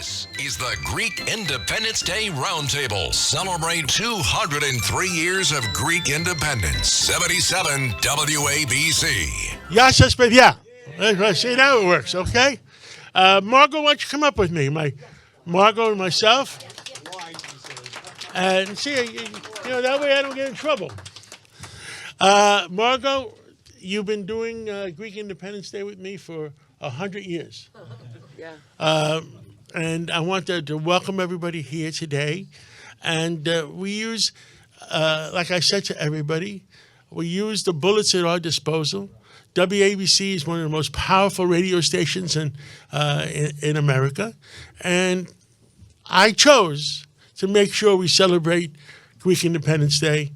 This is the Greek Independence Day Roundtable. Celebrate 203 years of Greek independence. 77 WABC. Γεια σας, παιδιά. See, now it works, okay? Margot, why don't you come up with me? Margot and myself. And see, that way I don't get in trouble. Margot, you've been doing Greek Independence Day with me for 100 years. Yeah. And I wanted to welcome everybody here today. And we use, like I said to everybody, we use the bullets at our disposal. WABC is one of the most powerful radio stations in America. And I chose to make sure we celebrate Greek Independence Day.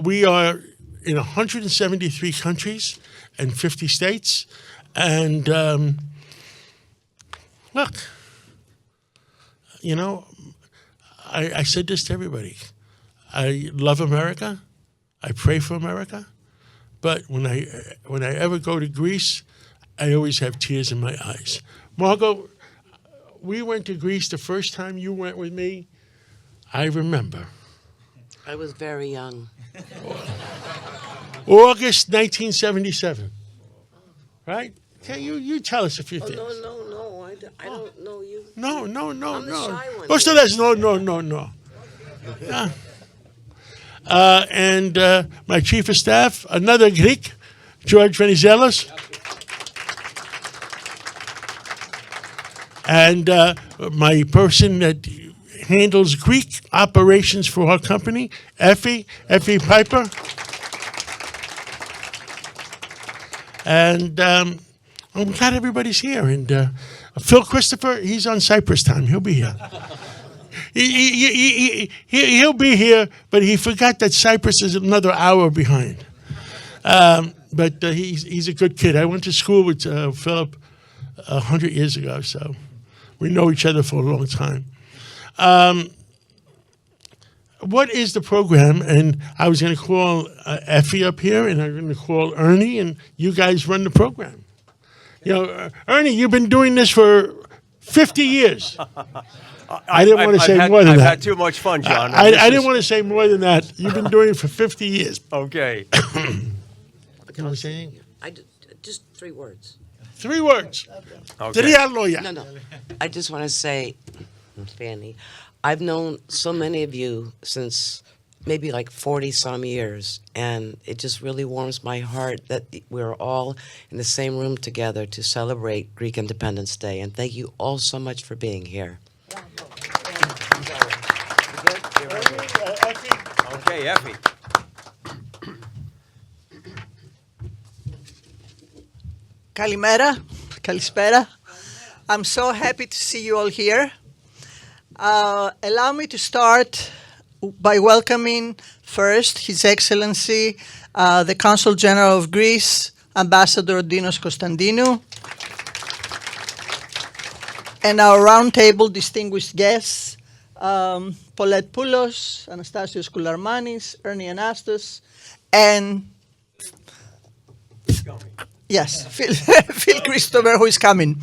We are in 173 countries and 50 states. And look, I said this to everybody. I love America. I pray for America. But when I ever go to Greece, I always have tears in my eyes. Margot, we went to Greece the first time you went with me. I remember. I was very young. August 1977. Right? Can you tell us a few things? No. I don't know you. No. I'm the shy one. What's the last? No. And my chief of staff, another Greek, George Venizelos. And my person that handles Greek operations for our company, Effie Piper. And I'm glad everybody's here. And Phil Christopher, he's on Cyprus time. He'll be here. He'll be here, but he forgot that Cyprus is another hour behind. But he's a good kid. I went to school with Philip 100 years ago, so we know each other for a long time. What is the program? And I was going to call Effie up here, and I'm going to call Ernie, and you guys run the program. Ernie, you've been doing this for 50 years. I didn't want to say more than that. I've had too much fun, John. I didn't want to say more than that. You've been doing it for 50 years. Okay. Can I say anything? Just 3 words. 3 words. Okay. No. I just want to say, Fanny, I've known so many of you since maybe like 40-some years, and it just really warms my heart that we're all in the same room together to celebrate Greek Independence Day. And thank you all so much for being here. Okay, Effie. Kalimera, Kalispera. I'm so happy to see you all here. Allow me to start by welcoming first His Excellency, the Consul General of Greece, Ambassador Dinos Konstantinou, and our roundtable distinguished guests, Paulette Poulos, Anastasios Koularmanis, Ernie Anastas, and Phil Christopher, who is coming.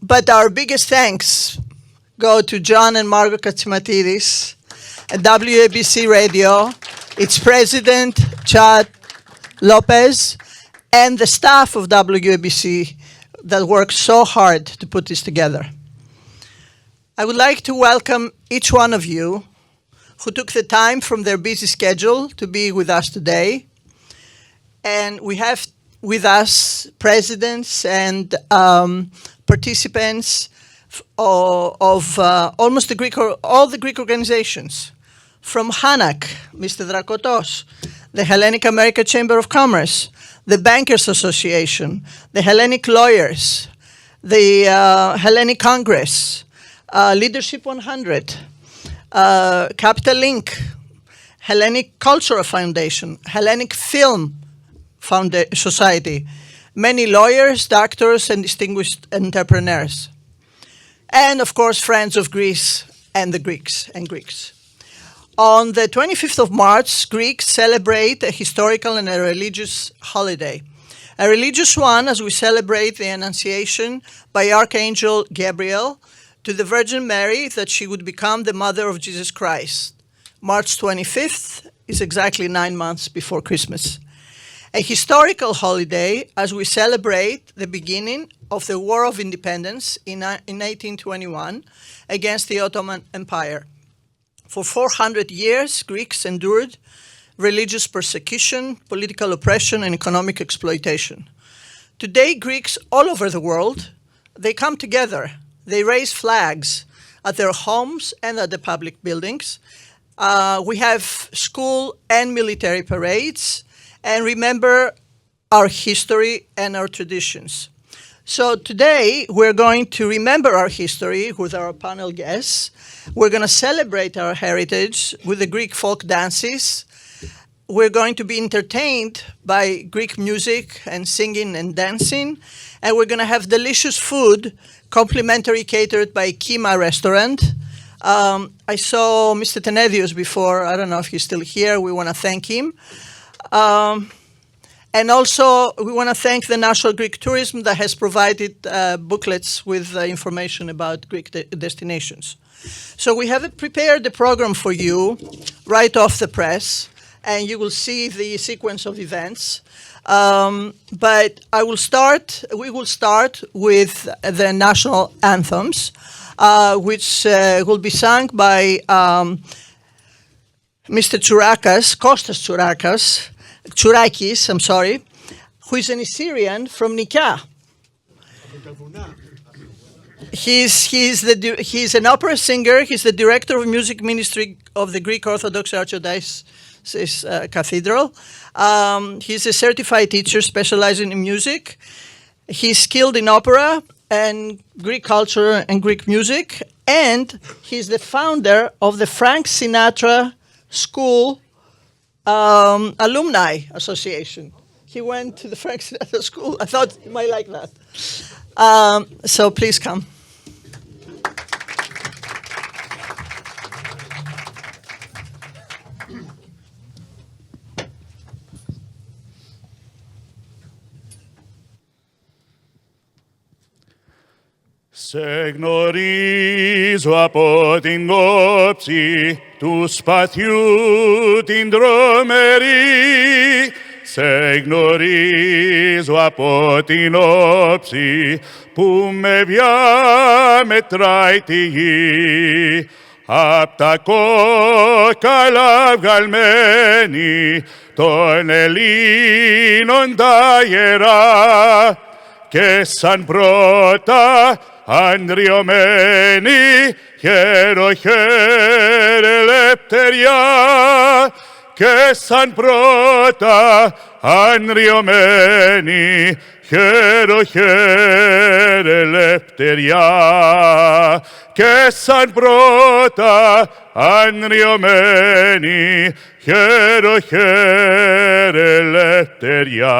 But our biggest thanks go to John and Margot Katsimatidis at WABC Radio, its president, Chad Lopez, and the staff of WABC that worked so hard to put this together. I would like to welcome each one of you who took the time from their busy schedule to be with us today. And we have with us presidents and participants of almost all the Greek organizations. From HANAC, Mr. Drakotos, the Hellenic American Chamber of Commerce, the Bankers Association, the Hellenic Lawyers, the Hellenic Congress, Leadership 100, Capital Link, Hellenic Cultural Foundation, Hellenic Film Society, many lawyers, doctors, and distinguished entrepreneurs. And, of course, friends of Greece and the Greeks and Greeks. On the 25th of March, Greeks celebrate a historical and a religious holiday, A religious one, as we celebrate the Annunciation by Archangel Gabriel to the Virgin Mary that she would become the mother of Jesus Christ. March 25th is exactly 9 months before Christmas. A historical holiday as we celebrate the beginning of the War of Independence in 1821 against the Ottoman Empire. For 400 years, Greeks endured religious persecution, political oppression, and economic exploitation. Today, Greeks all over the world, they come together. They raise flags at their homes and at the public buildings. We have school and military parades, and remember our history and our traditions. So today, we're going to remember our history with our panel guests. We're going to celebrate our heritage with the Greek folk dances. We're going to be entertained by Greek music and singing and dancing. And we're going to have delicious food, complimentary catered by Kima Restaurant. I saw Mr. Tenedios before. I don't know if he's still here. We want to thank him. And also, we want to thank the National Greek Tourism that has provided booklets with information about Greek destinations. So we have prepared the program for you right off the press, and you will see the sequence of events. But we will start with the national anthems, which will be sung by Mr. Kostas Tsurakis, who is an Assyrian from Nika. He's an opera singer. He's the director of music ministry of the Greek Orthodox Archdiocese Cathedral. He's a certified teacher specializing in music. He's skilled in opera and Greek culture and Greek music. And he's the founder of the Frank Sinatra School Alumni Association. He went to the Frank Sinatra School. I thought you might like that. So please come. Σε γνωρίζω από την όψη του σπαθιού την τρομερή. Σε γνωρίζω από την όψη που με διαμετράει τη γη. Απ' τα κόκαλα βγαλμένη των Ελλήνων τα ιερά και σαν πρώτα ανδριωμένη χαίρε ελευθεριά και σαν πρώτα ανδριωμένη χαίρε ελευθεριά και σαν πρώτα ανδριωμένη χαίρε ελευθεριά.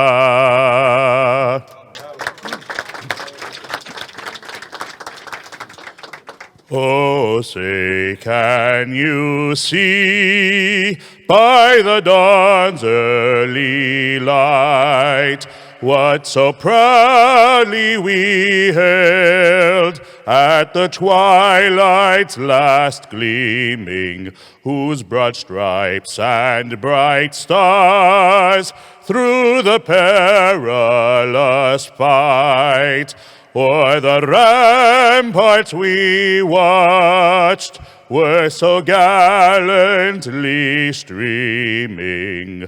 Oh, say, can you see by the dawn's early light what so proudly we hailed at the twilight's last gleaming, whose broad stripes and bright stars through the perilous fight o'er the ramparts we watched were so gallantly streaming,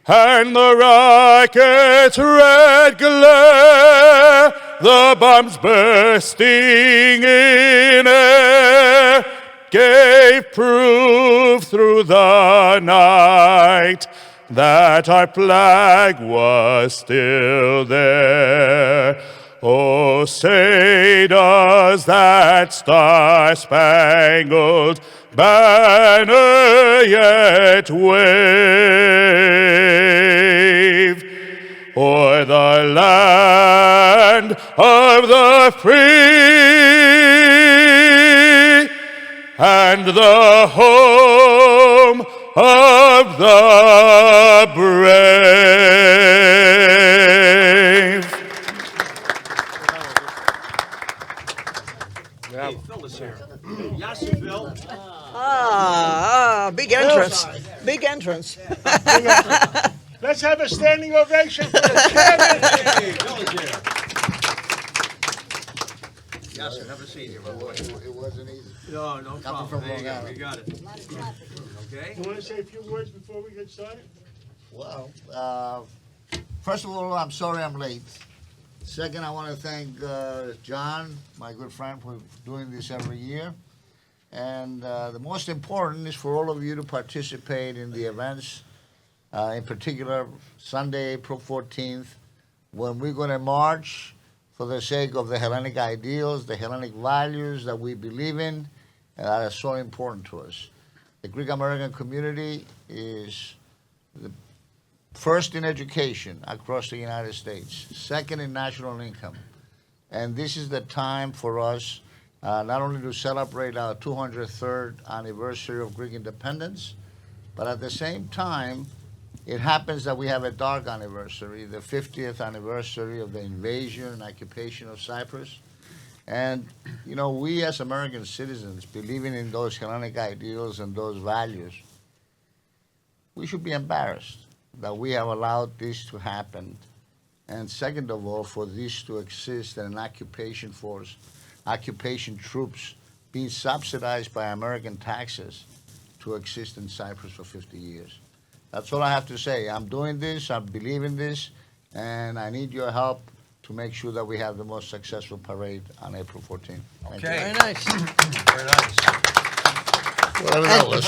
and the rocket's red glare, the bombs bursting in air, gave proof through the night that our flag was still there. Oh, say does that star-spangled banner yet wave o'er the land of the free and the home of the brave? Hey, Phil is here. Yasser, Phil. Big entrance. Big entrance. Let's have a standing ovation for the chairman. Hey, Phil is here. Yasser, have a seat here, my boy. It wasn't easy. No, no problem. from There you Long go. Island. You got it. Okay? You want to say a few words before we get started? Well, first of all, I'm sorry I'm late. Second, I want to thank John, my good friend, for doing this every year. And the most important is for all of you to participate in the events, in particular Sunday, April 14th, when we're going to march for the sake of the Hellenic ideals, the Hellenic values that we believe in, and that are so important to us. The Greek American community is the first in education across the United States, second in national income. And this is the time for us not only to celebrate our 203rd anniversary of Greek independence, but at the same time, it happens that we have a dark anniversary, the 50th anniversary of the invasion and occupation of Cyprus. And, you know, we as American citizens, believing in those Hellenic ideals and those values, we should be embarrassed that we have allowed this to happen. And second of all, for this to exist and an occupation force, occupation troops being subsidized by American taxes to exist in Cyprus for 50 years. That's all I have to say. I'm doing this, I believe in this, and I need your help to make sure that we have the most successful parade on April 14th. Thank you. Okay. Very nice. Very nice. Whatever that was.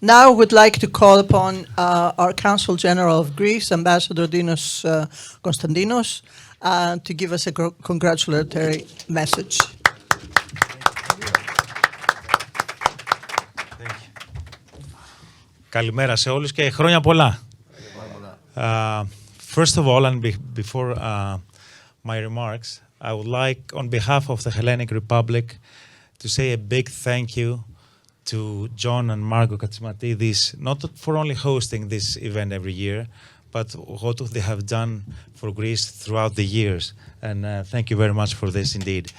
Now I would like to call upon our Consul General of Greece, Ambassador Dinos Konstantinos, to give us a congratulatory message. Καλημέρα σε όλους και χρόνια πολλά. First of all, and before my remarks, I would like, on behalf of the Hellenic Republic, to say a big thank you to John and Margo Katsimatidis, not for only hosting this event every year, but what they have done for Greece throughout the years. And thank you very much for this indeed.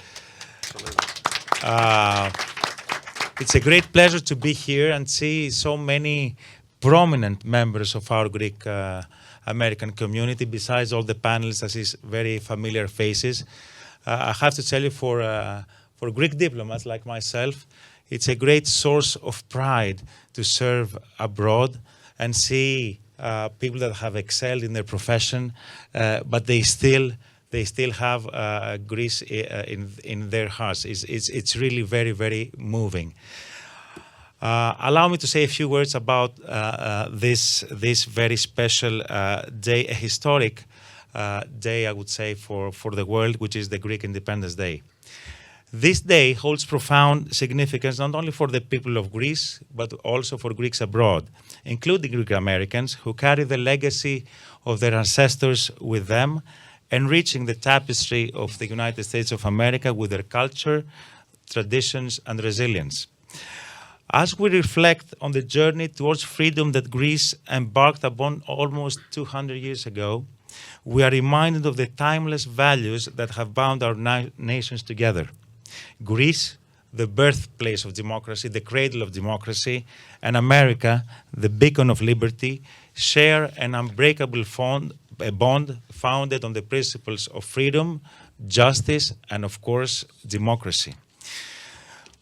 It's a great pleasure to be here and see so many prominent members of our Greek American community, besides all the panelists, I see very familiar faces. I have to tell you, for Greek diplomats like myself, it's a great source of pride to serve abroad and see people that have excelled in their profession, but they still have Greece in their hearts. It's really very, very moving. Allow me to say a few words about this very special day, a historic day, I would say, for the world, which is the Greek Independence Day. This day holds profound significance not only for the people of Greece, but also for Greeks abroad, including Greek Americans who carry the legacy of their ancestors with them, enriching the tapestry of the United States of America with their culture, traditions, and resilience. As we reflect on the journey towards freedom that Greece embarked upon almost 200 years ago, we are reminded of the timeless values that have bound our nations together. Greece, the birthplace of democracy, the cradle of democracy, and America, the beacon of liberty, share an unbreakable bond founded on the principles of freedom, justice, and of course, democracy.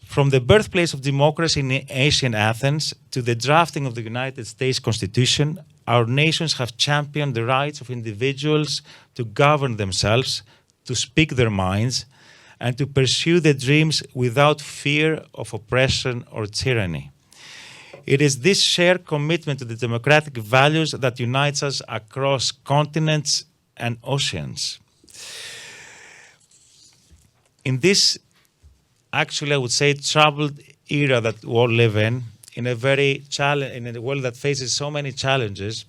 From the birthplace of democracy in ancient Athens to the drafting of the United States Constitution, our nations have championed the rights of individuals to govern themselves, to speak their minds, and to pursue their dreams without fear of oppression or tyranny. It is this shared commitment to the democratic values that unites us across continents and oceans. In this, actually, I would say, troubled era that we all live in a world that faces so many challenges,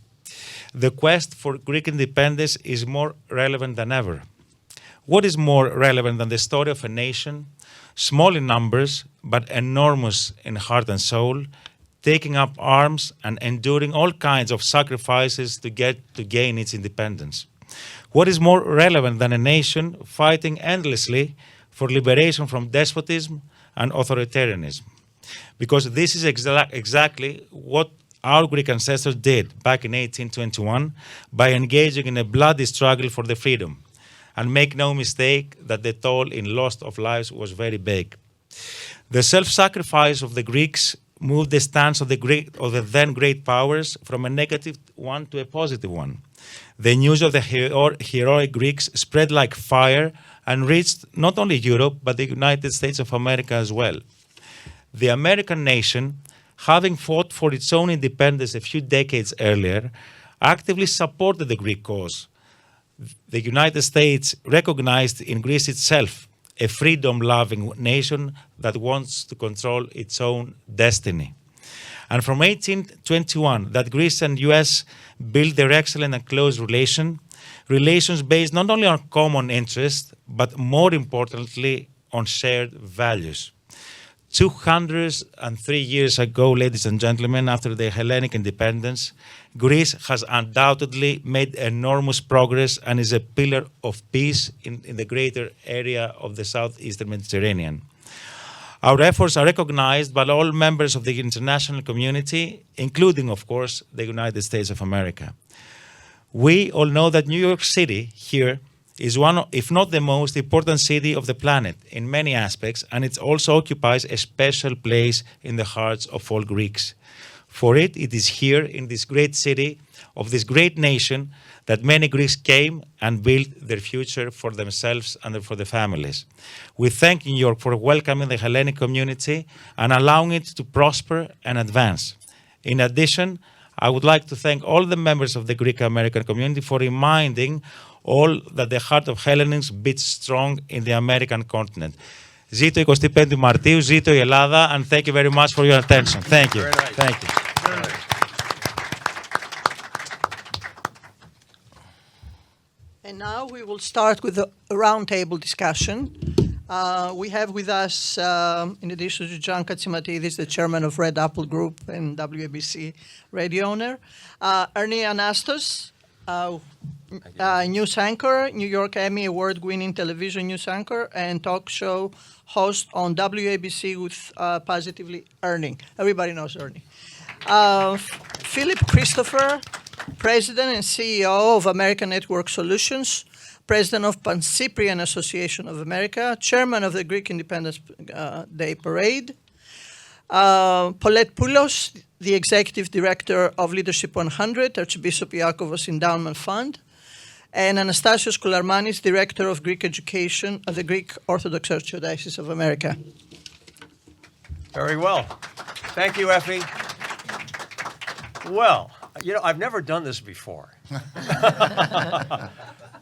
the quest for Greek independence is more relevant than ever. What is more relevant than the story of a nation, small in numbers, but enormous in heart and soul, taking up arms and enduring all kinds of sacrifices to gain its independence? What is more relevant than a nation fighting endlessly for liberation from despotism and authoritarianism. Because this is exactly what our Greek ancestors did back in 1821 by engaging in a bloody struggle for the freedom. And make no mistake that the toll in loss of lives was very big. The self-sacrifice of the Greeks moved the stance of the then great powers from a negative one to a positive one. The news of the heroic Greeks spread like fire and reached not only Europe, but the United States of America as well. The American nation, having fought for its own independence a few decades earlier, actively supported the Greek cause. The United States recognized in Greece itself a freedom-loving nation that wants to control its own destiny. And from 1821, that Greece and US built their excellent and close relations based not only on common interests, but more importantly, on shared values. 203 years ago, ladies and gentlemen, after the Hellenic independence, Greece has undoubtedly made enormous progress and is a pillar of peace in the greater area of the southeastern Mediterranean. Our efforts are recognized by all members of the international community, including, of course, the United States of America. We all know that New York City here is one, if not the most important city of the planet in many aspects, and it also occupies a special place in the hearts of all Greeks. For it is here in this great city of this great nation that many Greeks came and built their future for themselves and for their families. We thank New York for welcoming the Hellenic community and allowing it to prosper and advance. In addition, I would like to thank all the members of the Greek American community for reminding all that the heart of Hellenism beats strong in the American continent. Ζήτω 25 Μαρτίου, ζήτω η Ελλάδα, and thank you very much for your attention. Thank you. Very nice. Thank you. Very nice. And now we will start with a roundtable discussion. We have with us, in addition to John Katsimatidis, the chairman of Red Apple Group and WABC radio owner, Ernie Anastos, news anchor, New York Emmy Award-winning television news anchor, and talk show host on WABC with Positively Earning. Everybody knows Ernie. Philip Christopher, President and CEO of American Network Solutions, President of Pan-Cyprian Association of America, Chairman of the Greek Independence Day Parade, Paulette Poulos, the Executive Director of Leadership 100, Archbishop Iakovos Endowment Fund, and Anastasios Koularmanis, Director of Greek Education of the Greek Orthodox Archdiocese of America. Very well. Thank you, Effie. Well, you know, I've never done this before.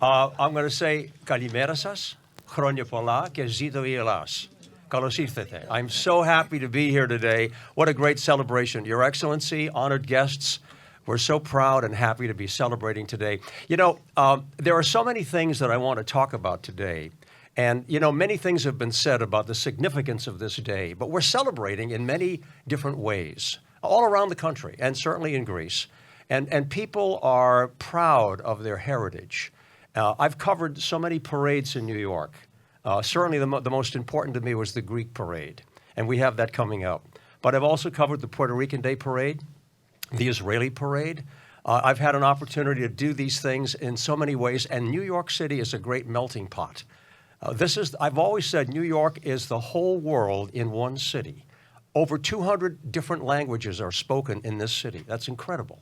I'm going to say, Kalimera σας, χρόνια πολλά και ζήτω η Ελλάς. Καλώς ήρθατε. I'm so happy to be here today. What a great celebration. Your Excellency, honored guests, we're so proud and happy to be celebrating today. You know, there are so many things that I want to talk about today. And, you know, many things have been said about the significance of this day, but we're celebrating in many different ways, all around the country, and certainly in Greece. And people are proud of their heritage. I've covered so many parades in New York. Certainly the most important to me was the Greek parade, and we have that coming up. But I've also covered the Puerto Rican Day Parade, the Israeli parade. I've had an opportunity to do these things in so many ways, and New York City is a great melting pot. I've always said New York is the whole world in one city. Over 200 different languages are spoken in this city. That's incredible.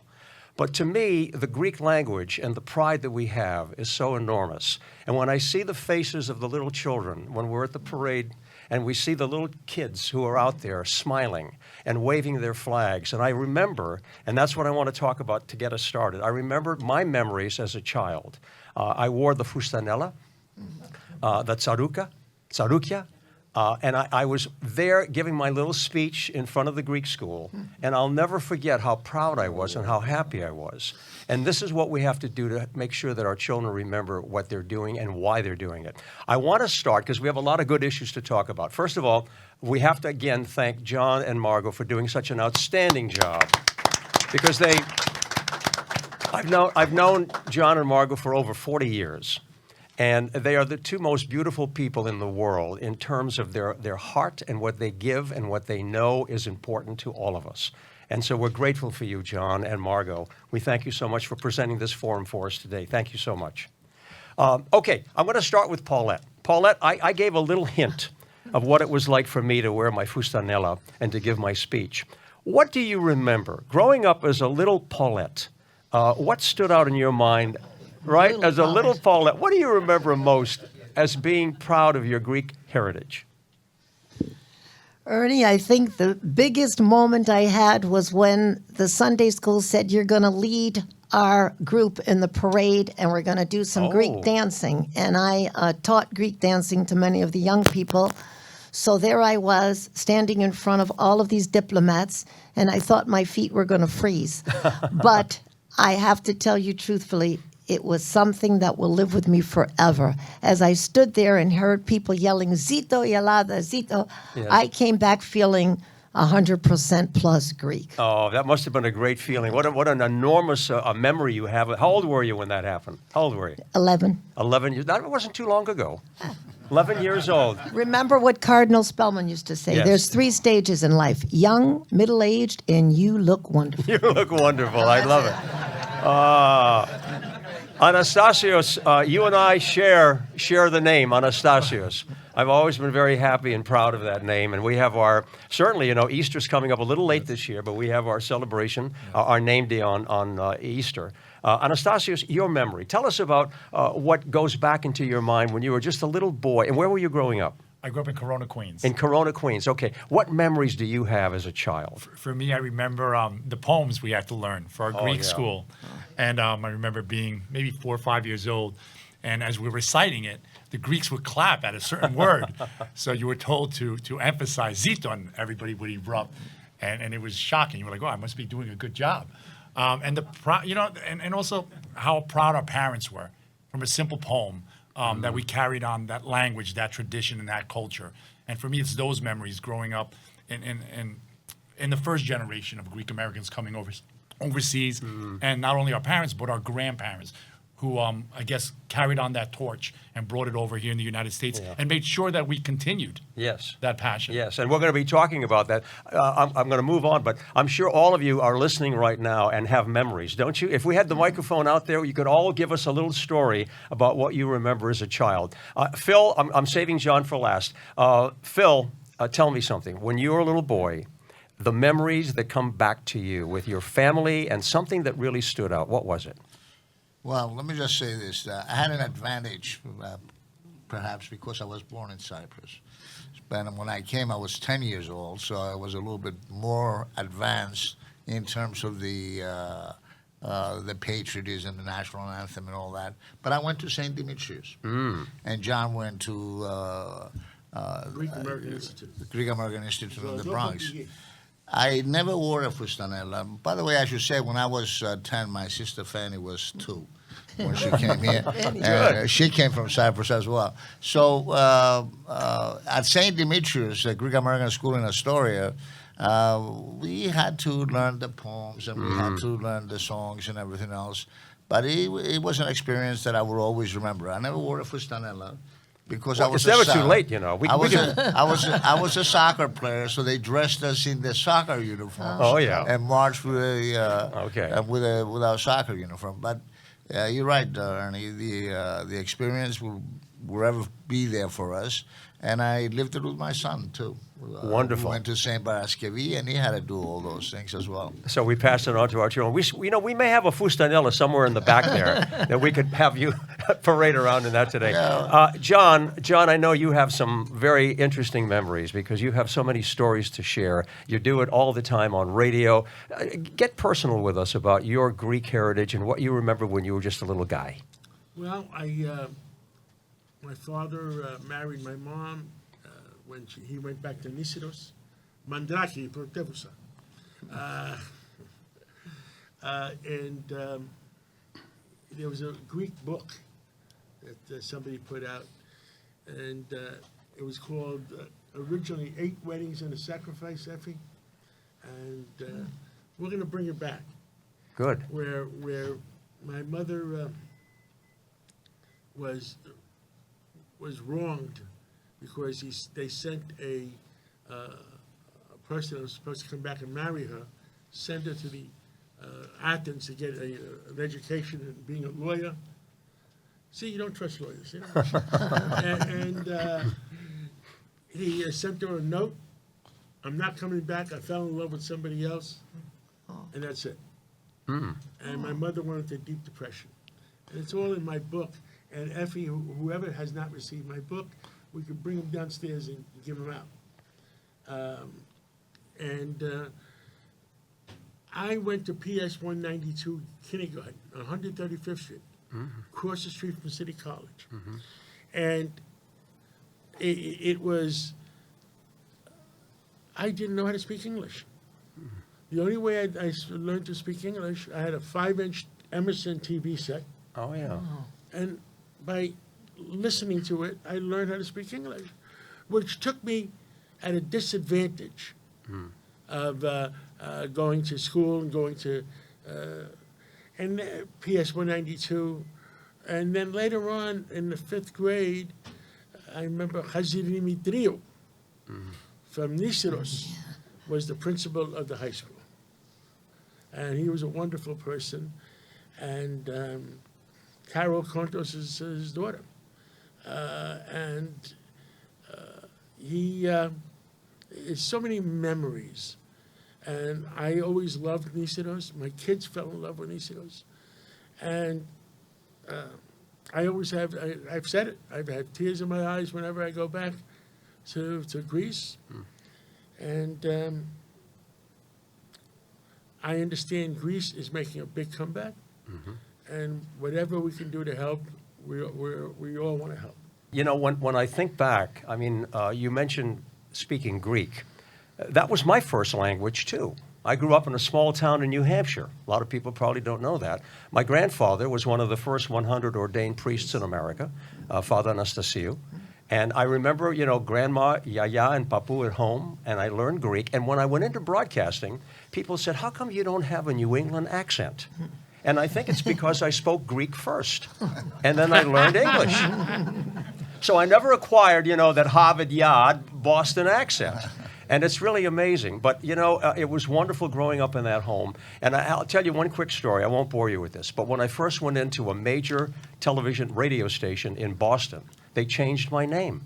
But to me, the Greek language and the pride that we have is so enormous. And when I see the faces of the little children, when we're at the parade, and we see the little kids who are out there smiling and waving their flags, and I remember, and that's what I want to talk about to get us started, I remember my memories as a child. I wore the fustanella, the tsaroukia, and I was there giving my little speech in front of the Greek school, and I'll never forget how proud I was and how happy I was. And this is what we have to do to make sure that our children remember what they're doing and why they're doing it. I want to start, because we have a lot of good issues to talk about. First of all, we have to again thank John and Margot for doing such an outstanding job, because I've known John and Margot for over 40 years. And they are the two most beautiful people in the world in terms of their heart and what they give and what they know is important to all of us. And so we're grateful for you, John and Margot. We thank you so much for presenting this forum for us today. Thank you so much. Okay, I'm going to start with Paulette. Paulette, I gave a little hint of what it was like for me to wear my fustanella and to give my speech. What do you remember? Growing up as a little Paulette, what stood out in your mind, right? As a little Paulette, what do you remember most as being proud of your Greek heritage? Ernie, I think the biggest moment I had was when the Sunday school said, you're going to lead our group in the parade and we're going to do some Greek dancing. And I taught Greek dancing to many of the young people. So there I was standing in front of all of these diplomats, and I thought my feet were going to freeze. But I have to tell you truthfully, it was something that will live with me forever. As I stood there and heard people yelling, Zito, Yalada, Zito, Yes. I came back feeling 100% plus Greek. Oh, that must have been a great feeling. What an enormous memory you have. How old were you when that happened? How old were you? 11. 11 years. That wasn't too long ago. 11 years old. Remember what Cardinal Spellman used to say. Yes. There's 3 stages in life: young, middle-aged, and you look wonderful. You look wonderful. I love it. Anastasios, you and I share the name, Anastasios. I've always been very happy and proud of that name. And we have certainly, Easter's coming up a little late this year, but we have our celebration, our name day on Easter. Anastasios, your memory. Tell us about what goes back into your mind when you were just a little boy. And where were you growing up? I grew up in Corona, Queens. In Corona, Queens. Okay. What memories do you have as a child? For me, I remember the poems we had to learn for our Greek yeah. school. And I remember being maybe 4 or 5 years old. And as we were reciting it, the Greeks would clap at a certain word. So you were told to emphasize Zito, and everybody would erupt. And it was shocking. You were like, oh, I must be doing a good job. And and also how proud our parents were from a simple poem that we carried on, that language, that tradition, and that culture. And for me, it's those memories growing up in the first generation of Greek Americans coming overseas, and not only our parents but our grandparents, who I guess carried on that torch and brought it over here in the United States and made sure that we continued that passion. Yes, and we're going to be talking about that. I'm going to move on, but I'm sure all of you are listening right now and have memories, don't you? If we had the microphone out there, you could all give us a little story about what you remember as a child. Phil, I'm saving John for last. Phil, tell me something. When you were a little boy, the memories that come back to you with your family and something that really stood out, what was it? Well, let me just say this. I had an advantage, perhaps because I was born in Cyprus. And when I came, I was 10 years old, so I was a little bit more advanced in terms of the patriotism, the national anthem, and all that. But I went to St. Demetrius, and John went to Greek American Institute. the Greek American Institute in the Bronx. I never wore a fustanella. By the way, I should say, when I was 10, my sister Fanny was 2 when she came here. She came from Cyprus as well. So at St. Demetrius, a Greek American school in Astoria, we had to learn the poems and we had to learn the songs and everything else. But it was an experience that I will always remember. I never wore a fustanella. Because I was it's never too late, I was a soccer player, so they dressed us in the soccer uniforms. Oh, yeah. And marched with with our soccer uniform. But you're right, Ernie. The experience will forever be there for us. And I lived it with my son too. Wonderful. We went to St. Paraskevi, and he had to do all those things as well. So we passed it on to our children. We may have a fustanella somewhere in the back there that we could have you parade around in that today. Yeah. John, I know you have some very interesting memories because you have so many stories to share. You do it all the time on radio. Get personal with us about your Greek heritage and what you remember when you were just a little guy. Well, my father married my mom when he went back to Nisiros, Mandraki, Protevusa. And there was a Greek book that somebody put out, and it was called originally 8 Weddings and a Sacrifice, Effie. And we're going to bring it back. Good. Where my mother was was wronged because they sent a person that was supposed to come back and marry her, sent her to the Athens to get an education in being a lawyer. See, you don't trust lawyers. You know? and he sent her a note. I'm not coming back. I fell in love with somebody else. And that's it. And my mother went into deep depression. And it's all in my book. And Effie, whoever has not received my book, we could bring them downstairs and give them out. I went to PS 192 kindergarten on 135th Street, across the street from City College. And it was, I didn't know how to speak English. The only way I learned to speak English, I had a 5-inch Emerson TV set. Oh, yeah. And by listening to it, I learned how to speak English, which took me at a disadvantage of going to school and going to PS 192. And then later on in the 5th grade, I remember Hazir Dimitriou from Niceros was the principal of the high school. And he was a wonderful person. And Carol Contos is his daughter. He it's so many memories. And I always loved Niceros. My kids fell in love with Niceros. And I always have, I've said it, I've had tears in my eyes whenever I go back to Greece. And I understand Greece is making a big comeback. And whatever we can do to help, we all want to help. You know, when I think back, I mean, you mentioned speaking Greek. That was my first language, too. I grew up in a small town in New Hampshire. A lot of people probably don't know that. My grandfather was one of the first 100 ordained priests in America, Father Anastasiou. And I remember, you know, Grandma, Yaya, and Papu at home, and I learned Greek. And when I went into broadcasting, people said, how come you don't have a New England accent? And I think it's because I spoke Greek first, and then I learned English. So I never acquired, you know, that Harvard Yard Boston accent. And it's really amazing. But, you know, it was wonderful growing up in that home. And I'll tell you one quick story. I won't bore you with this. But when I first went into a major television radio station in Boston, they changed my name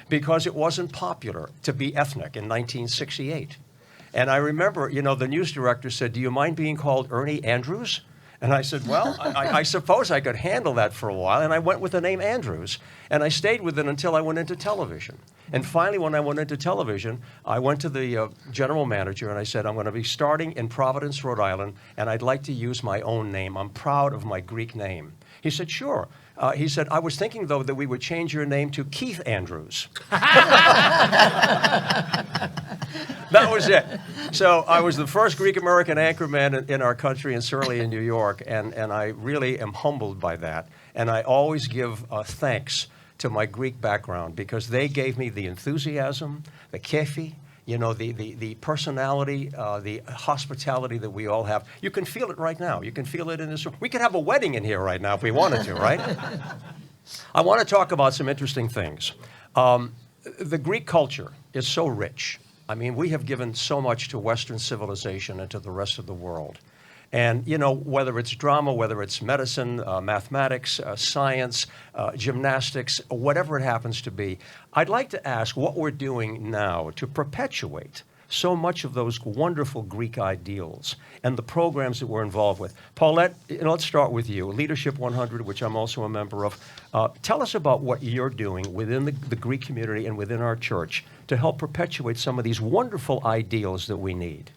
because it wasn't popular to be ethnic in 1968. And I remember, you know, the news director said, do you mind being called Ernie Andrews? And I said, well, I suppose I could handle that for a while. And I went with the name Andrews. And I stayed with it until I went into television. And finally, when I went into television, I went to the general manager and I said, I'm going to be starting in Providence, Rhode Island, and I'd like to use my own name. I'm proud of my Greek name. He said, sure. He said, I was thinking, though, that we would change your name to Keith Andrews. That was it. So I was the first Greek-American anchorman in our country and certainly in New York, and I really am humbled by that. And I always give thanks to my Greek background because they gave me the enthusiasm, the kefi, you know, the personality, the hospitality that we all have. You can feel it right now. You can feel it in this room. We could have a wedding in here right now if we wanted to, right? I want to talk about some interesting things. The Greek culture is so rich. I mean, we have given so much to Western civilization and to the rest of the world. And, you know, whether it's drama, whether it's medicine, mathematics, science, gymnastics, whatever it happens to be, I'd like to ask what we're doing now to perpetuate so much of those wonderful Greek ideals and the programs that we're involved with. Paulette, let's start with you. Leadership 100, which I'm also a member of. Tell us about what you're doing within the Greek community and within our church to help perpetuate some of these wonderful ideals that we need.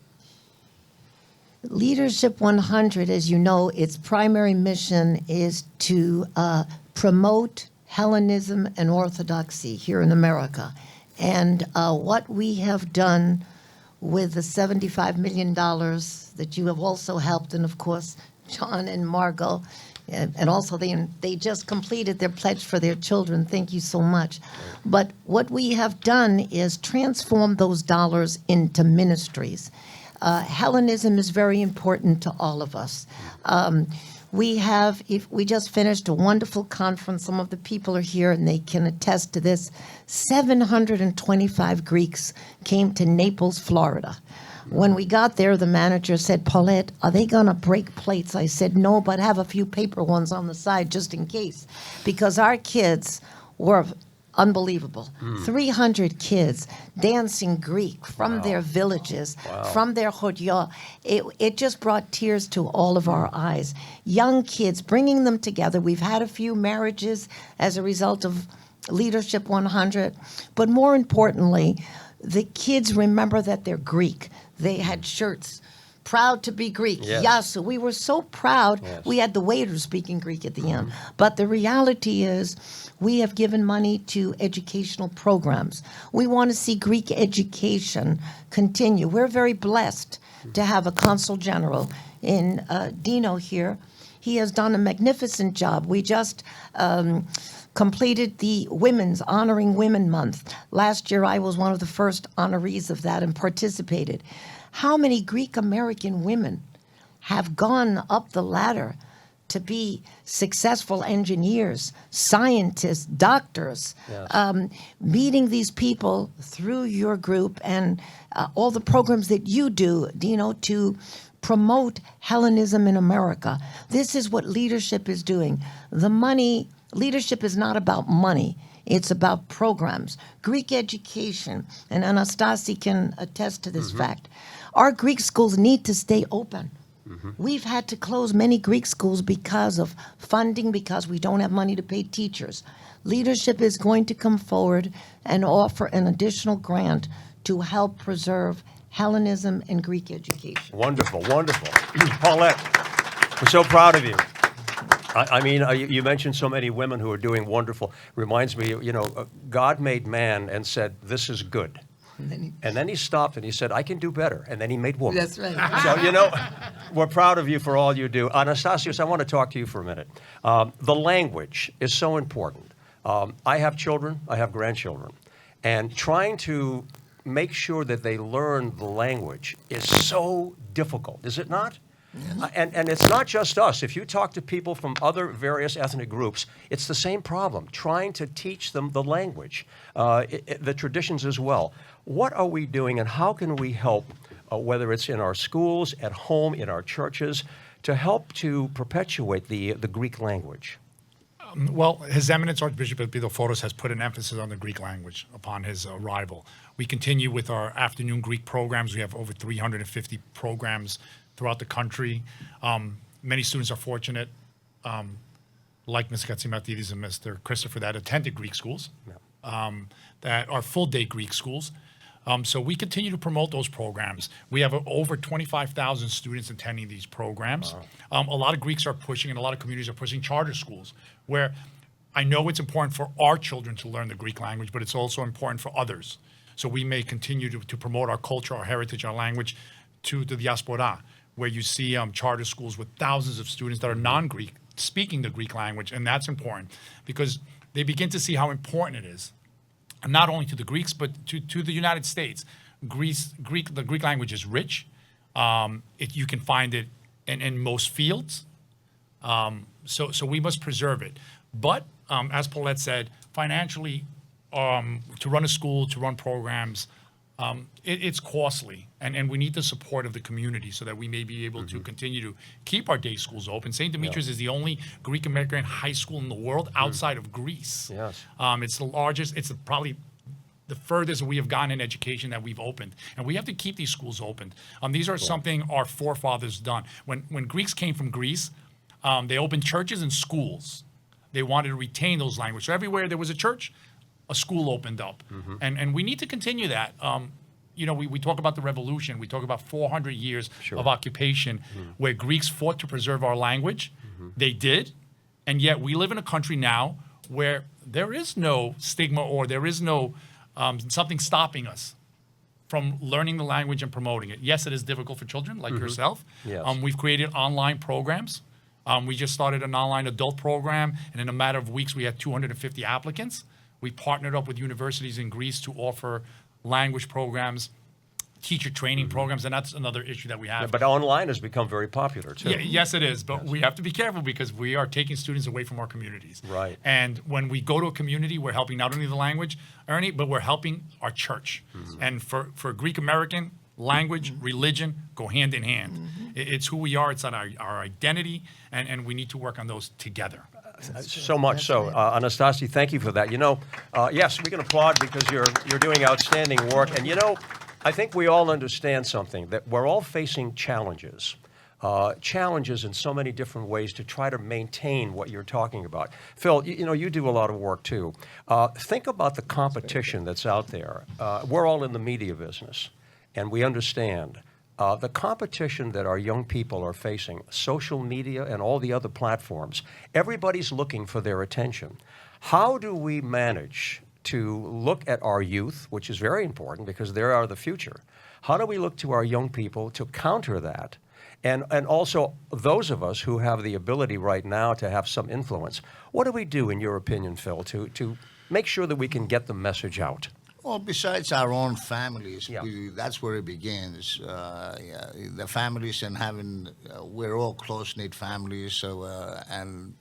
Leadership 100, as you know, its primary mission is to promote Hellenism and Orthodoxy here in America. And what we have done with the $75 million that you have also helped, and of course, John and Margot, and also they just completed their pledge for their children. Thank you so much. But what we have done is transform those dollars into ministries. Hellenism is very important to all of us. we just finished a wonderful conference. Some of the people are here and they can attest to this. 725 Greeks came to Naples, Florida. When we got there, the manager said, "Paulette, are they going to break plates?" I said, "No, but have a few paper ones on the side just in case." Because our kids were unbelievable. 300 kids dancing Greek from their villages, from their chodyo. It just brought tears to all of our eyes. Young kids, bringing them together. We've had a few marriages as a result of Leadership 100. But more importantly, the kids remember that they're Greek. They had shirts. Proud to be Greek. Yes. Yasu. We were so proud. Yes. We had the waiters speaking Greek at the end. But the reality is, we have given money to educational programs. We want to see Greek education continue. We're very blessed to have a consul general in Dino here. He has done a magnificent job. We just completed the Honoring Women Month. Last year, I was one of the first honorees of that and participated. How many Greek American women have gone up the ladder to be successful engineers, scientists, doctors, meeting these people through your group and all the programs that you do, Dino, to promote Hellenism in America. This is what leadership is doing. Leadership is not about money. It's about programs. Greek education, and Anastasi can attest to this fact. Our Greek schools need to stay open. We've had to close many Greek schools because of funding, because we don't have money to pay teachers. Leadership is going to come forward and offer an additional grant to help preserve Hellenism and Greek education. Wonderful, wonderful. Paulette, we're so proud of you. I mean, you mentioned so many women who are doing wonderful. Reminds me, God made man and said, "This is good." And then he stopped and he said, "I can do better." And then he made woman. That's right. So, we're proud of you for all you do. Anastasios, I want to talk to you for a minute. The language is so important. I have children, I have grandchildren, and trying to make sure that they learn the language is so difficult, is it not? And it's not just us. If you talk to people from other various ethnic groups, it's the same problem, trying to teach them the language, the traditions as well. What are we doing and how can we help, whether it's in our schools, at home, in our churches, to help to perpetuate the Greek language? Well, His Eminence Archbishop Epidiophoros has put an emphasis on the Greek language upon his arrival. We continue with our afternoon Greek programs. We have over 350 programs throughout the country. Many students are fortunate, like Ms. Katsimatidis and Mr. Christopher, that attended Greek schools, that are full-day Greek schools. So we continue to promote those programs. We have over 25,000 students attending these programs. A lot of Greeks are pushing, and a lot of communities are pushing charter schools, where I know it's important for our children to learn the Greek language, but it's also important for others. So we may continue to promote our culture, our heritage, our language to the diaspora, where you see charter schools with thousands of students that are non-Greek speaking the Greek language, and that's important because they begin to see how important it is, not only to the Greeks, but to the United States. The Greek language is rich. You can find it in most fields. So we must preserve it. But as Paulette said, financially, to run a school, to run programs, it's costly, and we need the support of the community so that we may be able to continue to keep our day schools open. St. Demetrius is the only Greek American high school in the world outside of Greece. Yes. It's the largest, it's probably the furthest we have gone in education that we've opened. And we have to keep these schools open. These are something our forefathers done. When Greeks came from Greece, they opened churches and schools. They wanted to retain those languages. So everywhere there was a church, a school opened up. And we need to continue that. We talk about the revolution. We talk about 400 years of occupation where Greeks fought to preserve our language. They did. And yet we live in a country now where there is no stigma or there is no something stopping us from learning the language and promoting it. Yes, it is difficult for children like yourself. Yes. We've created online programs. We just started an online adult program, and in a matter of weeks, we had 250 applicants. We partnered up with universities in Greece to offer language programs teacher training programs, and that's another issue that we have. But online has become very popular too. Yes, it is, but we have to be careful because we are taking students away from our communities. Right. And when we go to a community, we're helping not only the language, Ernie, but we're helping our church. And for Greek American, language, religion go hand in hand. It's who we are. It's on our identity, and we need to work on those together. So much so. Anastasi, thank you for that. You know, yes, we can applaud because you're doing outstanding work. And you know, I think we all understand something, that we're all facing challenges. Challenges in so many different ways to try to maintain what you're talking about. Phil, you know, you do a lot of work too. Think about the competition that's out there. We're all in the media business, and we understand the competition that our young people are facing, social media and all the other platforms. Everybody's looking for their attention. How do we manage to look at our youth, which is very important because they are the future? How do we look to our young people to counter that? And also those of us who have the ability right now to have some influence. What do we do, in your opinion, Phil, to make sure that we can get the message out? Well, besides our own families, Yeah. that's where it begins. The families and having, we're all close-knit families, so and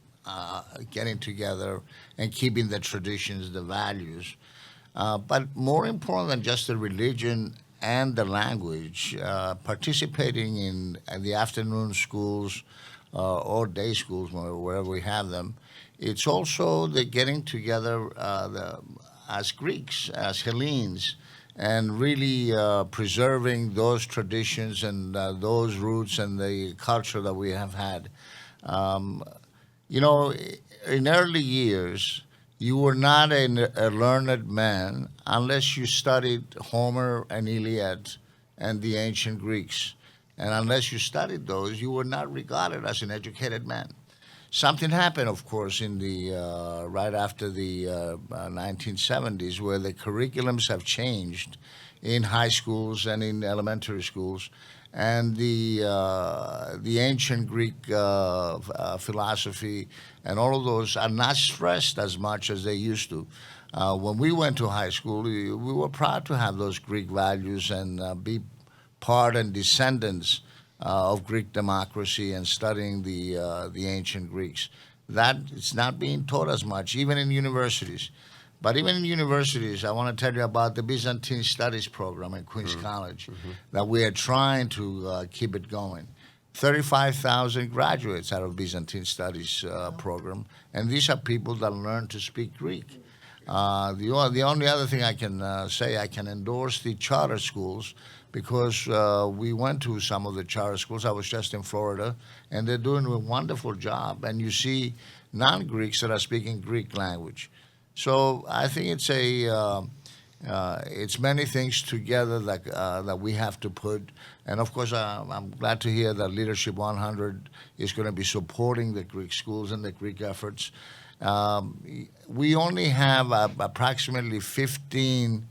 getting together and keeping the traditions, the values. But more important than just the religion and the language, participating in the afternoon schools or day schools, wherever we have them, it's also the getting together as Greeks, as Hellenes, and really preserving those traditions and those roots and the culture that we have had. You know, in early years, you were not a learned man unless you studied Homer and Iliad and the ancient Greeks. And unless you studied those, you were not regarded as an educated man. Something happened, of course, in the right after the 1970s, where the curriculums have changed in high schools and in elementary schools, and the ancient Greek philosophy and all of those are not stressed as much as they used to. When we went to high school, we were proud to have those Greek values and be part and descendants of Greek democracy and studying the ancient Greeks. That it's not being taught as much, even in universities. But even in universities, I want to tell you about the Byzantine Studies program at Queens College, that we are trying to keep it going. 35,000 graduates out of Byzantine Studies program, and these are people that learn to speak Greek. The only other thing I can say, I can endorse the charter schools, because we went to some of the charter schools. I was just in Florida, and they're doing a wonderful job. And you see non-Greeks that are speaking Greek language. So I think it's it's many things together that we have to put. And of course, I'm glad to hear that Leadership 100 is going to be supporting the Greek schools and the Greek efforts. We only have approximately 15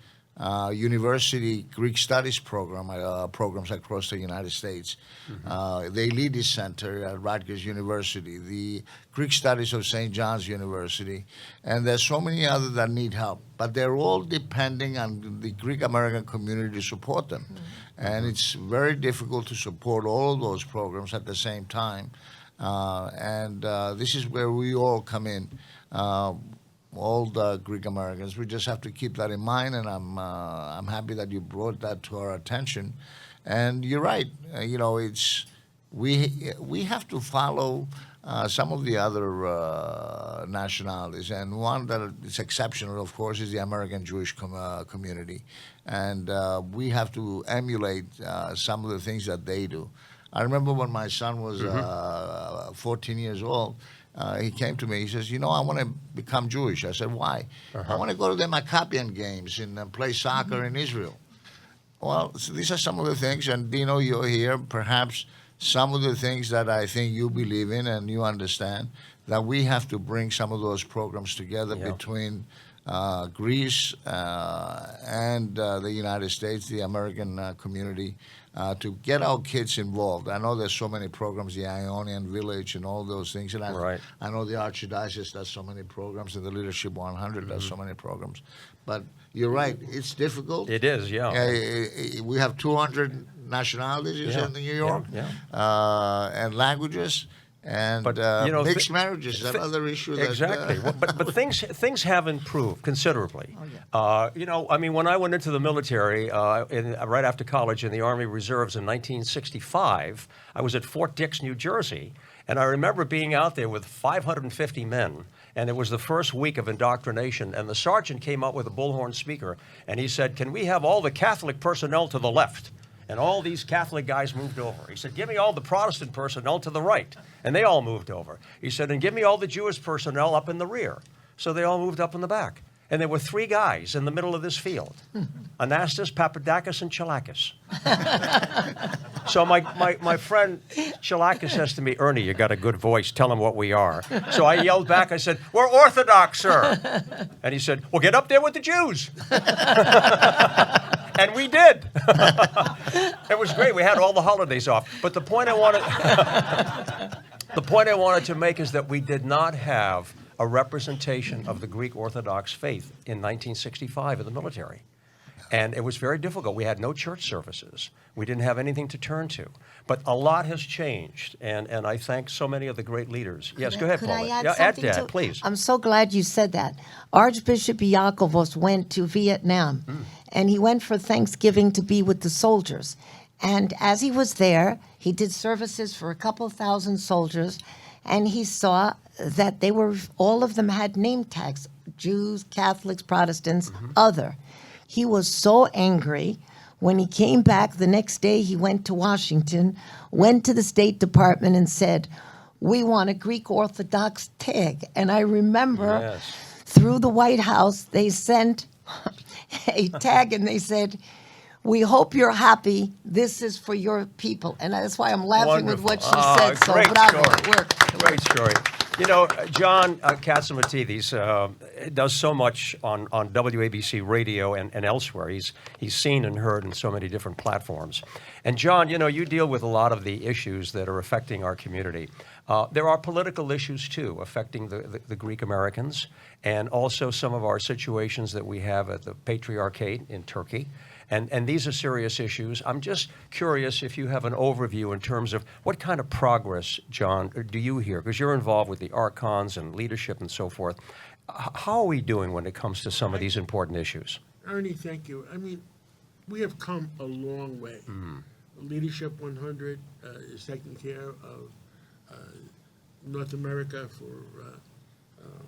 university Greek studies programs across the United States. The Elides Center at Rutgers University, the Greek Studies of St. John's University, and there's so many others that need help. But they're all depending on the Greek American community to support them. And it's very difficult to support all of those programs at the same time. This is where we all come in. All the Greek Americans. We just have to keep that in mind, and I'm happy that you brought that to our attention. And you're right. You know, we have to follow some of the other nationalities, and one that is exceptional, of course, is the American Jewish community, and we have to emulate some of the things that they do. I remember when my son was 14 years old. He came to me. He says, "You know, I want to become Jewish." I said, "Why?" "I want to go to the Maccabian games and play soccer in Israel." Well, so these are some of the things, and Dino, you're here. Perhaps some of the things that I think you believe in and you understand, that we have to bring some of those programs together between Greece, and the United States, the American community, to get our kids involved. I know there's so many programs, the Ionian Village and all those things, and Right. I know the Archdiocese does so many programs, and the Leadership 100 does so many programs. But you're right, it's difficult. It is, yeah. We have 200 nationalities you said, in New York, and languages. And But, mixed marriages is another issue. Exactly. But things have improved considerably. I mean, when I went into the military right after college in the Army Reserves in 1965, I was at Fort Dix, New Jersey, and I remember being out there with 550 men. And it was the first week of indoctrination, and the sergeant came out with a bullhorn speaker, and he said, "Can we have all the Catholic personnel to the left?" And all these Catholic guys moved over. He said, "Give me all the Protestant personnel to the right." And they all moved over. He said, "And give me all the Jewish personnel up in the rear." So they all moved up in the back. And there were three guys in the middle of this field, Anastas, Papadakis, and Chilakis. So my friend Chilakis says to me, "Ernie, you got a good voice. Tell him what we are." So I yelled back, I said, "We're Orthodox, sir." And he said, "Well, get up there with the Jews." And we did. It was great. We had all the holidays off. But the point I wanted to make is that we did not have a representation of the Greek Orthodox faith in 1965 in the military. And it was very difficult. We had no church services. We didn't have anything to turn to. But a lot has changed, and I thank so many of the great leaders. Yes, go ahead, Could Paula. I add Yeah, something add to that, please. I'm so glad you said that. Archbishop Iakovos went to Vietnam, and he went for Thanksgiving to be with the soldiers. And as he was there, he did services for a couple thousand soldiers, and he saw that all of them had name tags, Jews, Catholics, Protestants, other. He was so angry. When he came back the next day, he went to Washington, went to the State Department and said, "We want a Greek Orthodox tag." And I remember through the White House, they sent a tag and they said, "We hope you're happy. This is for your people." And that's why I'm laughing with what she said. So great bravo, story. it worked. Great story. You know, John Katzimatidis does so much on WABC radio and elsewhere. He's seen and heard in so many different platforms. And John, you deal with a lot of the issues that are affecting our community. There are political issues, too, affecting the Greek Americans, and also some of our situations that we have at the Patriarchate in Turkey. And these are serious issues. I'm just curious if you have an overview in terms of what kind of progress, John, do you hear? Because you're involved with the archons and leadership and so forth. How are we doing when it comes to some of these important issues? Ernie, thank you. I mean, we have come a long way. Leadership 100 is taking care of North America for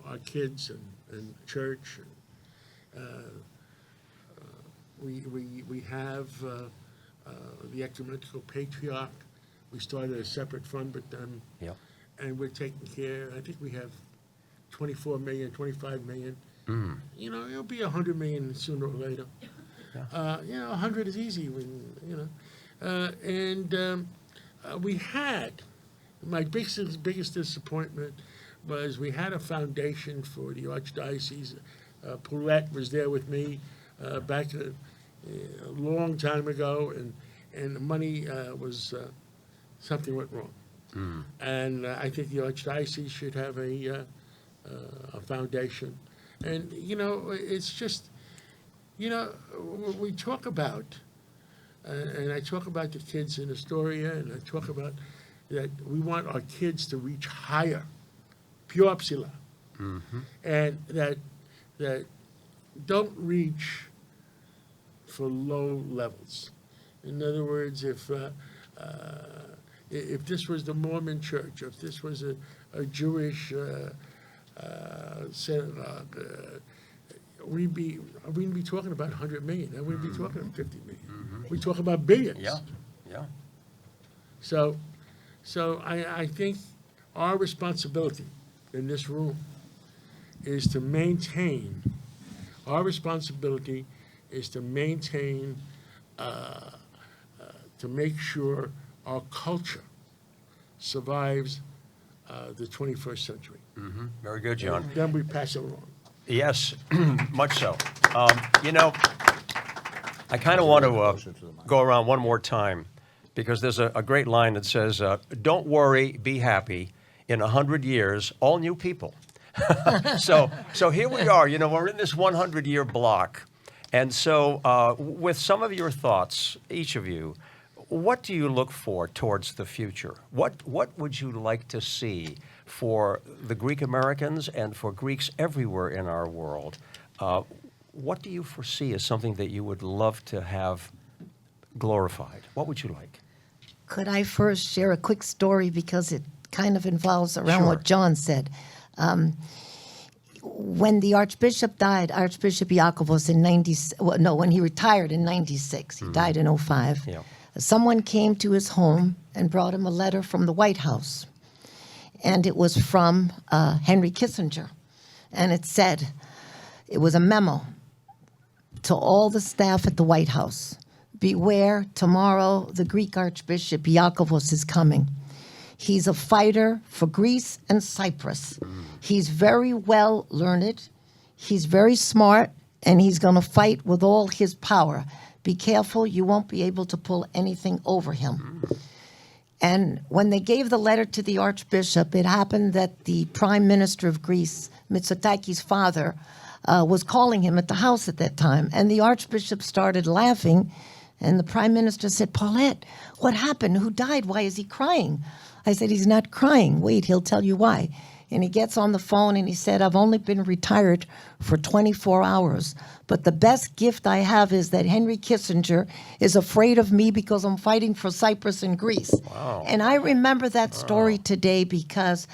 our kids and church. We have the Ecumenical Patriarch. We started a separate fund with them. Yeah. And we're taking care, I think we have 24 million, 25 million. It'll be 100 million sooner or later. 100 is easy when, we had, my biggest disappointment was we had a foundation for the Archdiocese. Poulette was there with me back a long time ago, and the money was, something went wrong. And I think the Archdiocese should have a foundation. And, it's just, we talk about, and I talk about the kids in Astoria, and I talk about that we want our kids to reach higher, pure psila, and that don't reach for low levels. In other words, if this was the Mormon Church, if this was a Jewish synagogue, we'd be talking about 100 million, and we'd be talking about 50 million. We talk about billions. Yeah. So I think our responsibility in this room is to maintain. Our responsibility is to maintain, to make sure our culture survives the 21st century. Very good, John. Then we pass it along. Yes, much so. You know, I kind of want to go around one more time because there's a great line that says, don't worry, be happy. In 100 years, all new people. So here we are. You know, we're in this 100-year block. And so with some of your thoughts, each of you, what do you look for towards the future? What would you like to see for the Greek Americans and for Greeks everywhere in our world? What do you foresee as something that you would love to have glorified? What would you like? Could I first share a quick story because it kind of involves around Sure. what John said. When the Archbishop died, Archbishop Iakovos when he retired in 96, he died in 05. Yeah. Someone came to his home and brought him a letter from the White House. And it was from Henry Kissinger. And it said, it was a memo to all the staff at the White House. Beware, tomorrow the Greek Archbishop Iakovos is coming. He's a fighter for Greece and Cyprus. He's very well learned, he's very smart, and he's going to fight with all his power. Be careful, you won't be able to pull anything over him. And when they gave the letter to the Archbishop, it happened that the Prime Minister of Greece, Mitsotaki's father, was calling him at the house at that time. And the Archbishop started laughing, and the Prime Minister said, Paulette, what happened? Who died? Why is he crying? I said, he's not crying. Wait, he'll tell you why. And he gets on the phone and he said, I've only been retired for 24 hours, but the best gift I have is that Henry Kissinger is afraid of me because I'm fighting for Cyprus and Greece. Wow. And I remember that story today because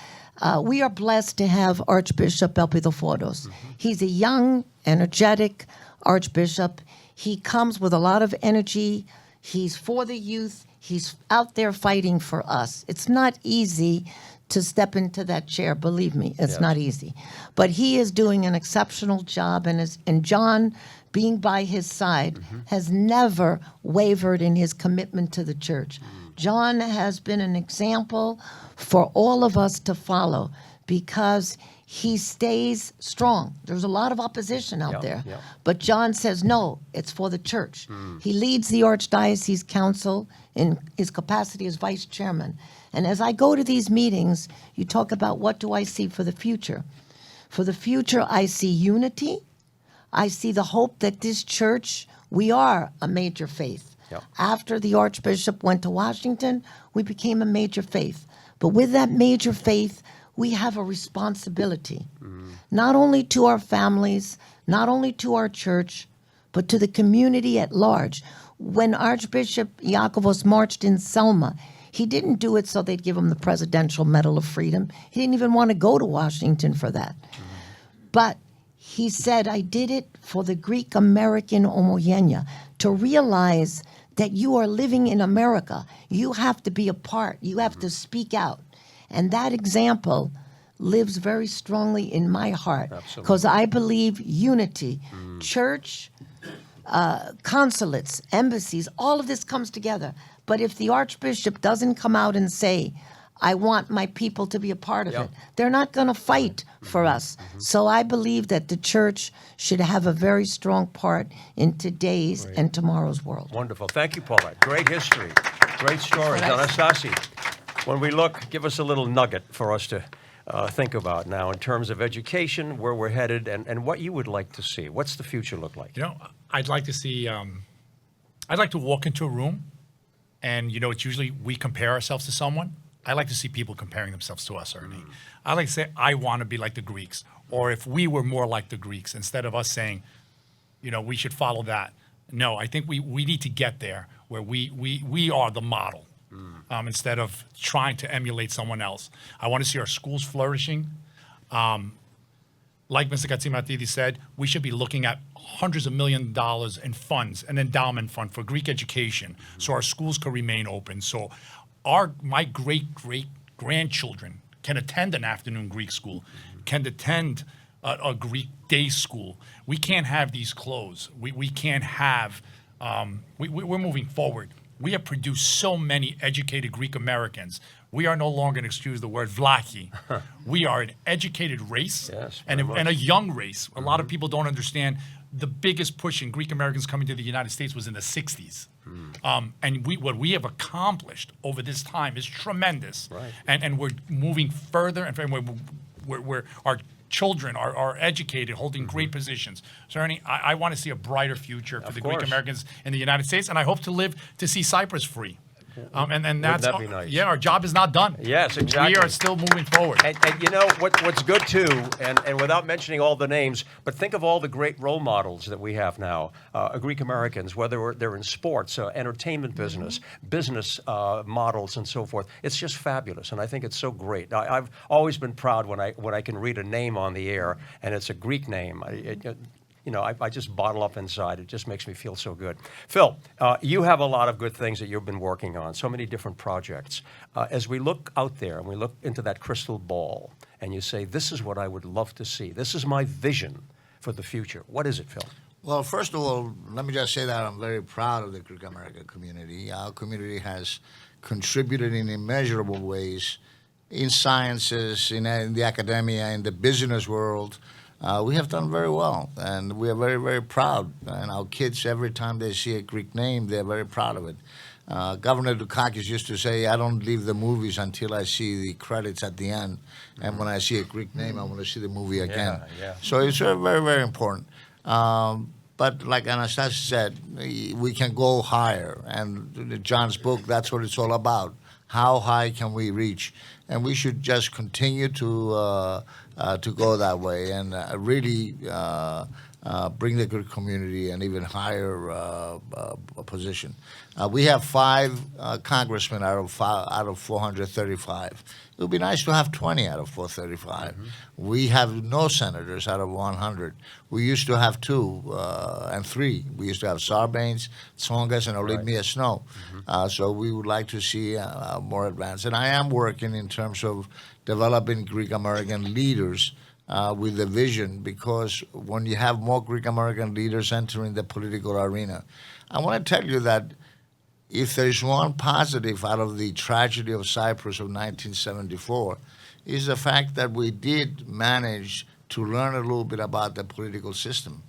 we are blessed to have Archbishop Elpidoforos. He's a young, energetic Archbishop. He comes with a lot of energy. He's for the youth. He's out there fighting for us. It's not easy to step into that chair, believe me, it's not easy. But he is doing an exceptional job, and John, being by his side, has never wavered in his commitment to the church. John has been an example for all of us to follow because he stays strong. There's a lot of opposition out there. Yeah. But John says, no, it's for the church. He leads the Archdiocese Council in his capacity as vice chairman. And as I go to these meetings, you talk about what do I see for the future. For the future, I see unity. I see the hope that this church, we are a major faith. Yeah. After the Archbishop went to Washington, we became a major faith. But with that major faith, we have a responsibility, not only to our families, not only to our church, but to the community at large. When Archbishop Iakovos marched in Selma, he didn't do it so they'd give him the Presidential Medal of Freedom. He didn't even want to go to Washington for that. But he said, I did it for the Greek-American homogenia, to realize that you are living in America. You have to be a part. You have to speak out. And that example lives very strongly in my heart because I believe unity, church, consulates, embassies, all of this comes together. But if the Archbishop doesn't come out and say, I want my people to be a part of it, they're not going to fight for us. So I believe that the church should have a very strong part in today's and tomorrow's world. Wonderful. Thank you, Paulette. Great history. Great stories. Anastasi, when we look, give us a little nugget for us to think about now in terms of education, where we're headed, and what you would like to see. What's the future look like? You know, I'd like to see, I'd like to walk into a room and, you know, it's usually we compare ourselves to someone. I like to see people comparing themselves to us, Ernie. I like to say, I want to be like the Greeks, or if we were more like the Greeks, instead of us saying, you know, we should follow that. No, I think we need to get there where we are the model. Instead of trying to emulate someone else. I want to see our schools flourishing. Like Mr. Katsimatidis said, we should be looking at hundreds of $millions in funds, an endowment fund for Greek education, so our schools can remain open. So my great-great-grandchildren can attend an afternoon Greek school, can attend a Greek day school. We can't have these closed. We can't have, we're moving forward. We have produced so many educated Greek Americans. we are no longer, and excuse the word, vlaki. We are an educated race and a young race. A lot of people don't understand the biggest push in Greek Americans coming to the United States was in the 60s. And what we have accomplished over this time is tremendous. And we're moving further, and we're our children are educated, holding great positions. So, Ernie, I want to see a brighter future for the Greek Americans in the United States, and I hope to live to see Cyprus free. And that's that be nice? Yeah, our job is not done. Yes, exactly. We are still moving forward. And you know what's good too, and without mentioning all the names, but think of all the great role models that we have now, Greek Americans, whether they're in sports, entertainment business, business models, and so forth. It's just fabulous, and I think it's so great. I've always been proud when I can read a name on the air and it's a Greek name. I just bottle up inside. It just makes me feel so good. Phil, you have a lot of good things that you've been working on, so many different projects. As we look out there and we look into that crystal ball and you say, this is what I would love to see. This is my vision for the future. What is it, Phil? Well, first of all, let me just say that I'm very proud of the Greek American community. Our community has contributed in immeasurable ways in sciences, in the academia, in the business world. We have done very well, and we are very, very proud. And our kids, every time they see a Greek name, they're very proud of it. Governor Dukakis used to say, I don't leave the movies until I see the credits at the end. And when I see a Greek name, I want to see the movie again. So it's very, very, very important. But like Anastasia said, we can go higher. And John's book, that's what it's all about. How high can we reach? And we should just continue to go that way and really bring the Greek community an even higher position. We have 5 congressmen out of 435. It would be nice to have 20 out of 435. We have no senators out of 100. We used to have 2 and 3. We used to have Sarbanes, Tsongas, and Olympias Snow. So we would like to see more advance. And I am working in terms of developing Greek American leaders with the vision, because when you have more Greek American leaders entering the political arena, I want to tell you that if there is one positive out of the tragedy of Cyprus of 1974, is the fact that we did manage to learn a little bit about the political system.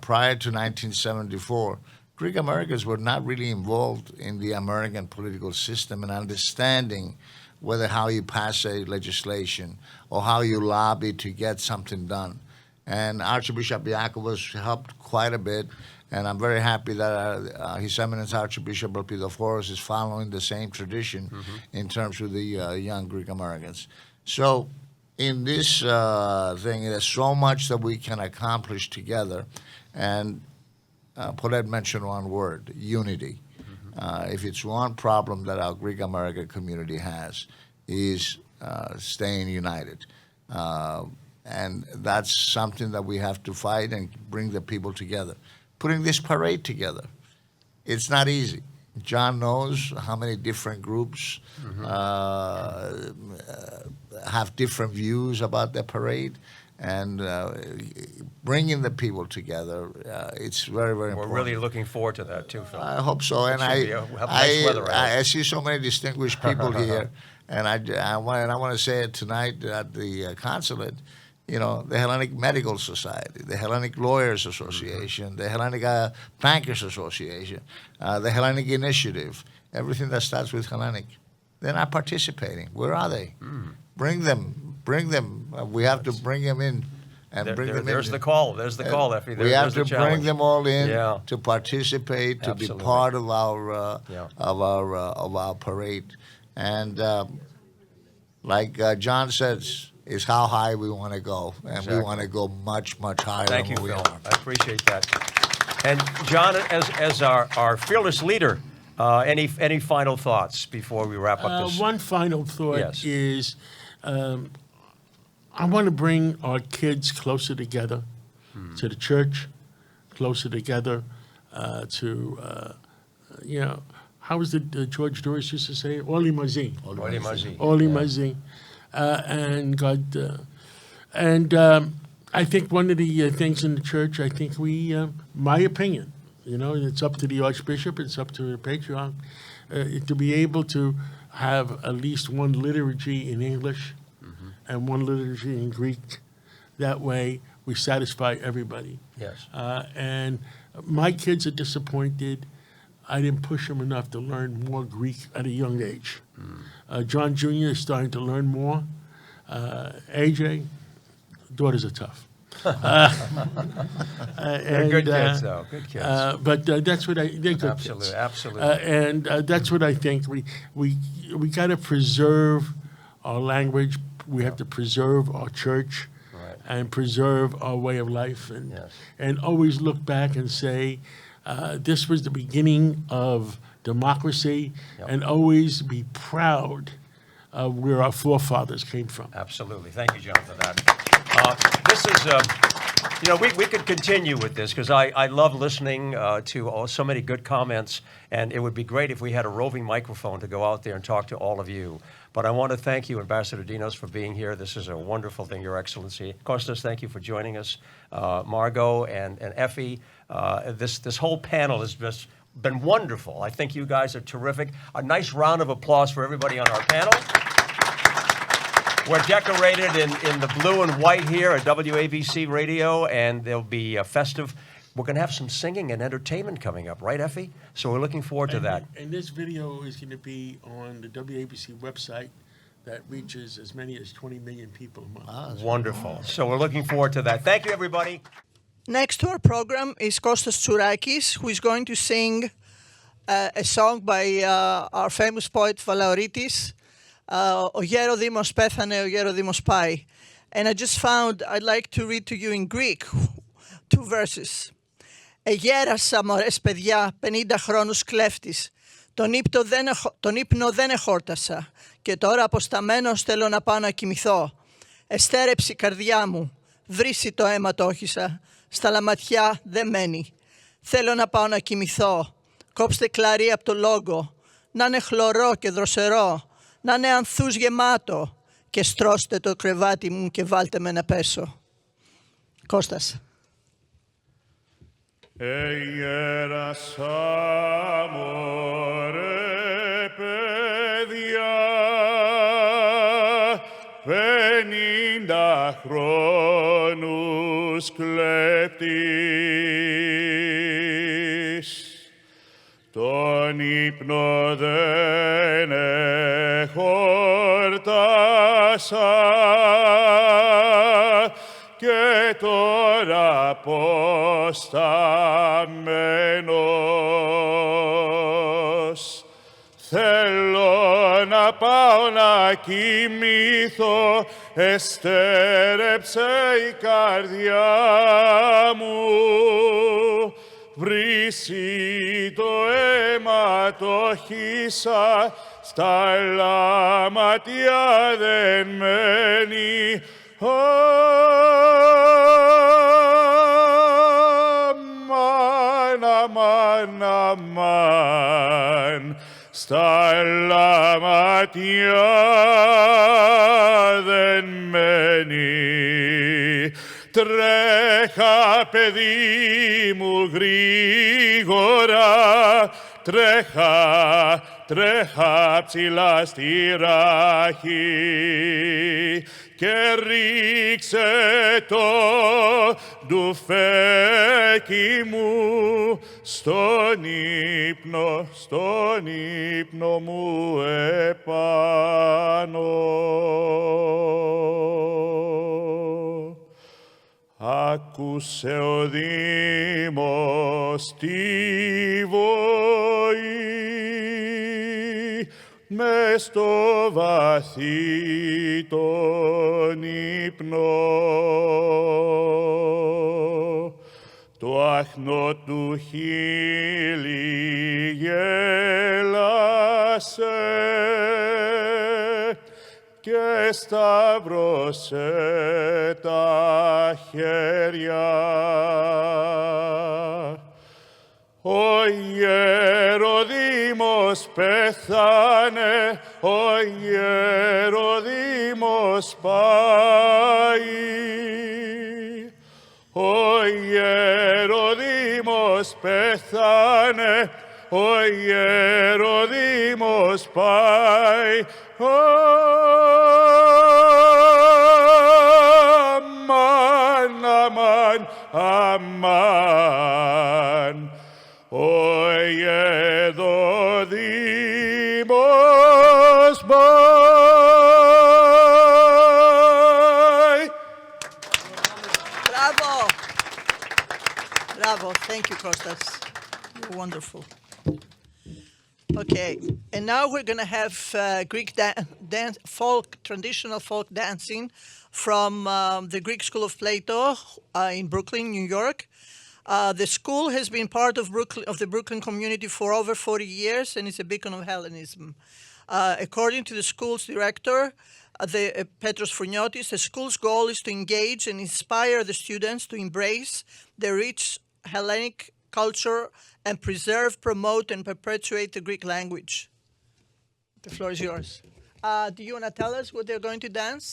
Prior to 1974, Greek Americans were not really involved in the American political system and understanding whether how you pass a legislation or how you lobby to get something done. And Archbishop Iakovos helped quite a bit, and I'm very happy that His Eminence Archbishop Elpidoforos is following the same tradition in terms of the young Greek Americans. So in this thing, there's so much that we can accomplish together, and Paulette mentioned one word, unity. If it's one problem that our Greek American community has, is staying united. And that's something that we have to fight and bring the people together. Putting this parade together, it's not easy. John knows how many different groups have different views about the parade. And bringing the people together, it's very, very important. We're really looking forward to that too, Phil. I hope so. And we'll have nice weather I see so many distinguished people here, and I want to say it tonight at the consulate. You know, the Hellenic Medical Society, the Hellenic Lawyers Association, the Hellenic Bankers Association, the Hellenic Initiative, everything that starts with Hellenic. They're not participating. Where are they? Bring them. We have to bring them in. And bring them in. There's the call. There's the call, Effie. We have to bring them all in to participate, to be part of our parade. And like John says, is how high we want to go, and we want to go much, much higher. Thank you, than we Phil. are. I appreciate that. And John, as our fearless leader, any final thoughts before we wrap up this? One final thought is, I want to bring our kids closer together, to the church, closer together, to how was it George Doris used to say? Oli Mazi. Oli Mazi. Oli Mazi. And God, I think one of the things in the church, I think my opinion, it's up to the Archbishop, it's up to the Patriarch, to be able to have at least one liturgy in English and one liturgy in Greek. That way, we satisfy everybody. Yes. And my kids are disappointed. I didn't push them enough to learn more Greek at a young age. John Jr. is starting to learn more. AJ, daughters are tough. They're good kids, though. Good kids. But that's what they're good Absolutely, kids. absolutely. And that's what I think. We got to preserve our language. We have to preserve our church. Right. And preserve our way of life, Yes. and always look back and say, this was the beginning of democracy, Yep. and always be proud of where our forefathers came from. Absolutely. Thank you, John, for that. This is, we could continue with this because I love listening to so many good comments, and it would be great if we had a roving microphone to go out there and talk to all of you. But I want to thank you, Ambassador Dinos, for being here. This is a wonderful thing, Your Excellency. Kostas, thank you for joining us. Margot and Effie, this whole panel has just been wonderful. I think you guys are terrific. A nice round of applause for everybody on our panel. We're decorated in the blue and white here at WABC Radio, and there'll be a festive. We're going to have some singing and entertainment coming up, right, Effie? So we're looking forward to that. And this video is going to be on the WABC website that reaches as many as 20 million people a month. Wonderful. So we're looking forward to that. Thank you, everybody. Next to our program is Kostas Tsourakis, who is going to sing a song by our famous poet Valaoritis, Ο γέρο Δήμος πέθανε, ο γέρο Δήμος πάει. And I just found I'd like to read to you in Greek 2 verses. Εγέρασα μωρές παιδιά, 50 χρόνους κλέφτης. Τον ύπνο δεν εχόρτασα και τώρα αποσταμένος θέλω να πάω να κοιμηθώ. Εστέρεψε η καρδιά μου, βρύσει το αίμα το όχισα, στα λαματιά δεν μένει. Θέλω να πάω να κοιμηθώ, κόψτε κλαρί από το λόγο, να είναι χλωρό και δροσερό, να είναι ανθούς γεμάτο και στρώστε το κρεβάτι μου και βάλτε με να πέσω. Κώστας. Εγέρασα μωρέ παιδιά, 50 χρόνους κλέπτης. Τον ύπνο δεν εχόρτασα και τώρα αποσταμένος θέλω να πάω να κοιμηθώ, εστέρεψε η καρδιά μου, βρύσει το αίμα το χύσα, στα λαματιά δεν μένει. Αμάν, αμάν, στα λαματιά δεν μένει. Τρέχα, παιδί μου, γρήγορα, τρέχα, τρέχα ψηλά στη ράχη και ρίξε το ντουφέκι μου στον ύπνο μου επάνω. Άκουσε ο Δήμος τη βοή μες στο βαθύ τον ύπνο. Το άχνο του χείλη γέλασε και σταύρωσε τα χέρια. Ο Ιεροδήμος πέθανε, ο Ιεροδήμος πάει. Ο Ιεροδήμος πέθανε, ο Ιεροδήμος πάει. Αμάν, αμάν, αμάν, ο Ιεροδήμος πάει. Bravo. Bravo. Thank you, Kostas. You're wonderful. Okay, and now we're going to have Greek dance, traditional folk dancing from the Greek School of Plato in Brooklyn, New York. The school has been part of the Brooklyn community for over 40 years and is a beacon of Hellenism. According to the school's director, Petros Fourniotis, the school's goal is to engage and inspire the students to embrace the rich Hellenic culture and preserve, promote, and perpetuate the Greek language. The floor is yours. Do you want to tell us what they're going to dance?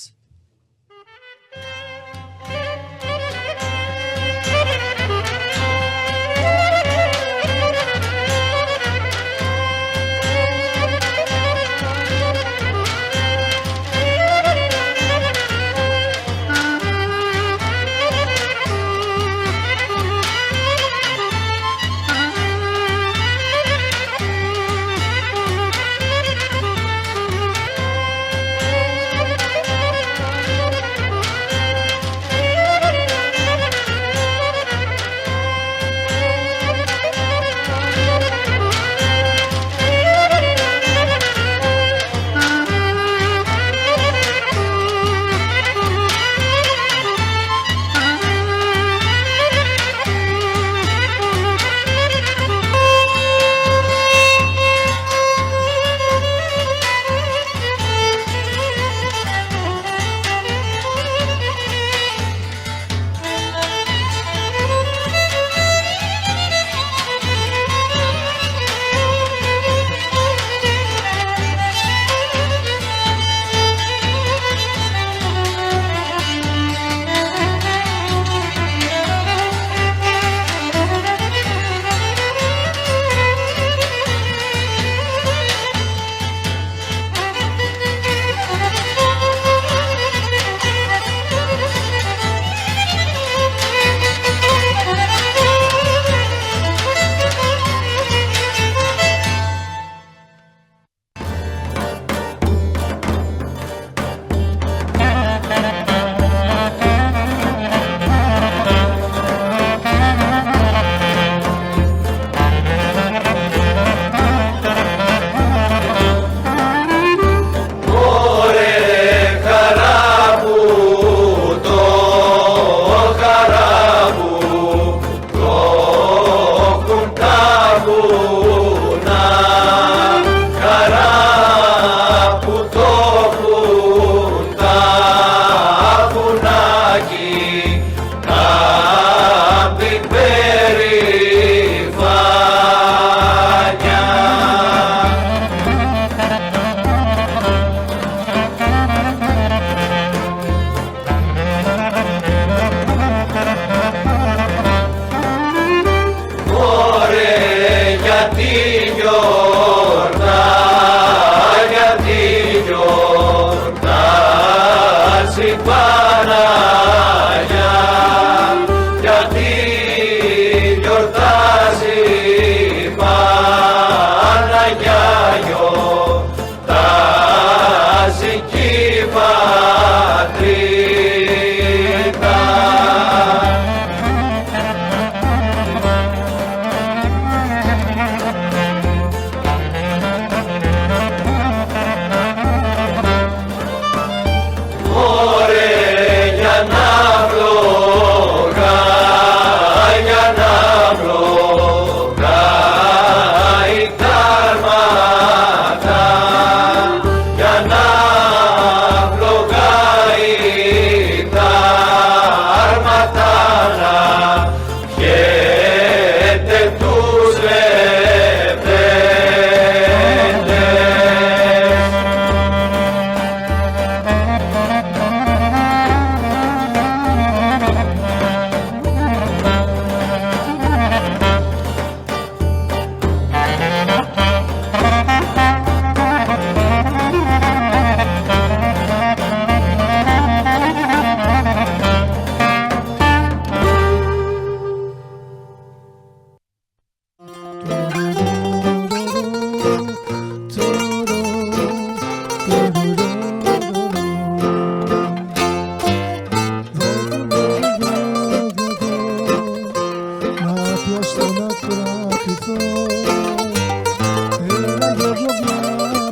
Έλα Γιώργο μια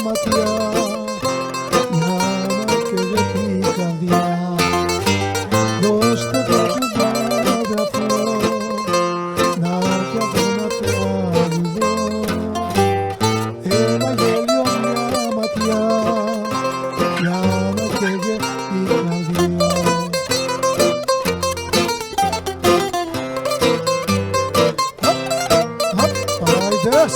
ματιά για να καίγεται η καρδιά. Δώστε το κουμπάδι αυτό να κι αυτό να τραγουδώ. Έλα Γιώργο μια ματιά για να καίγεται η καρδιά. Παράιδες.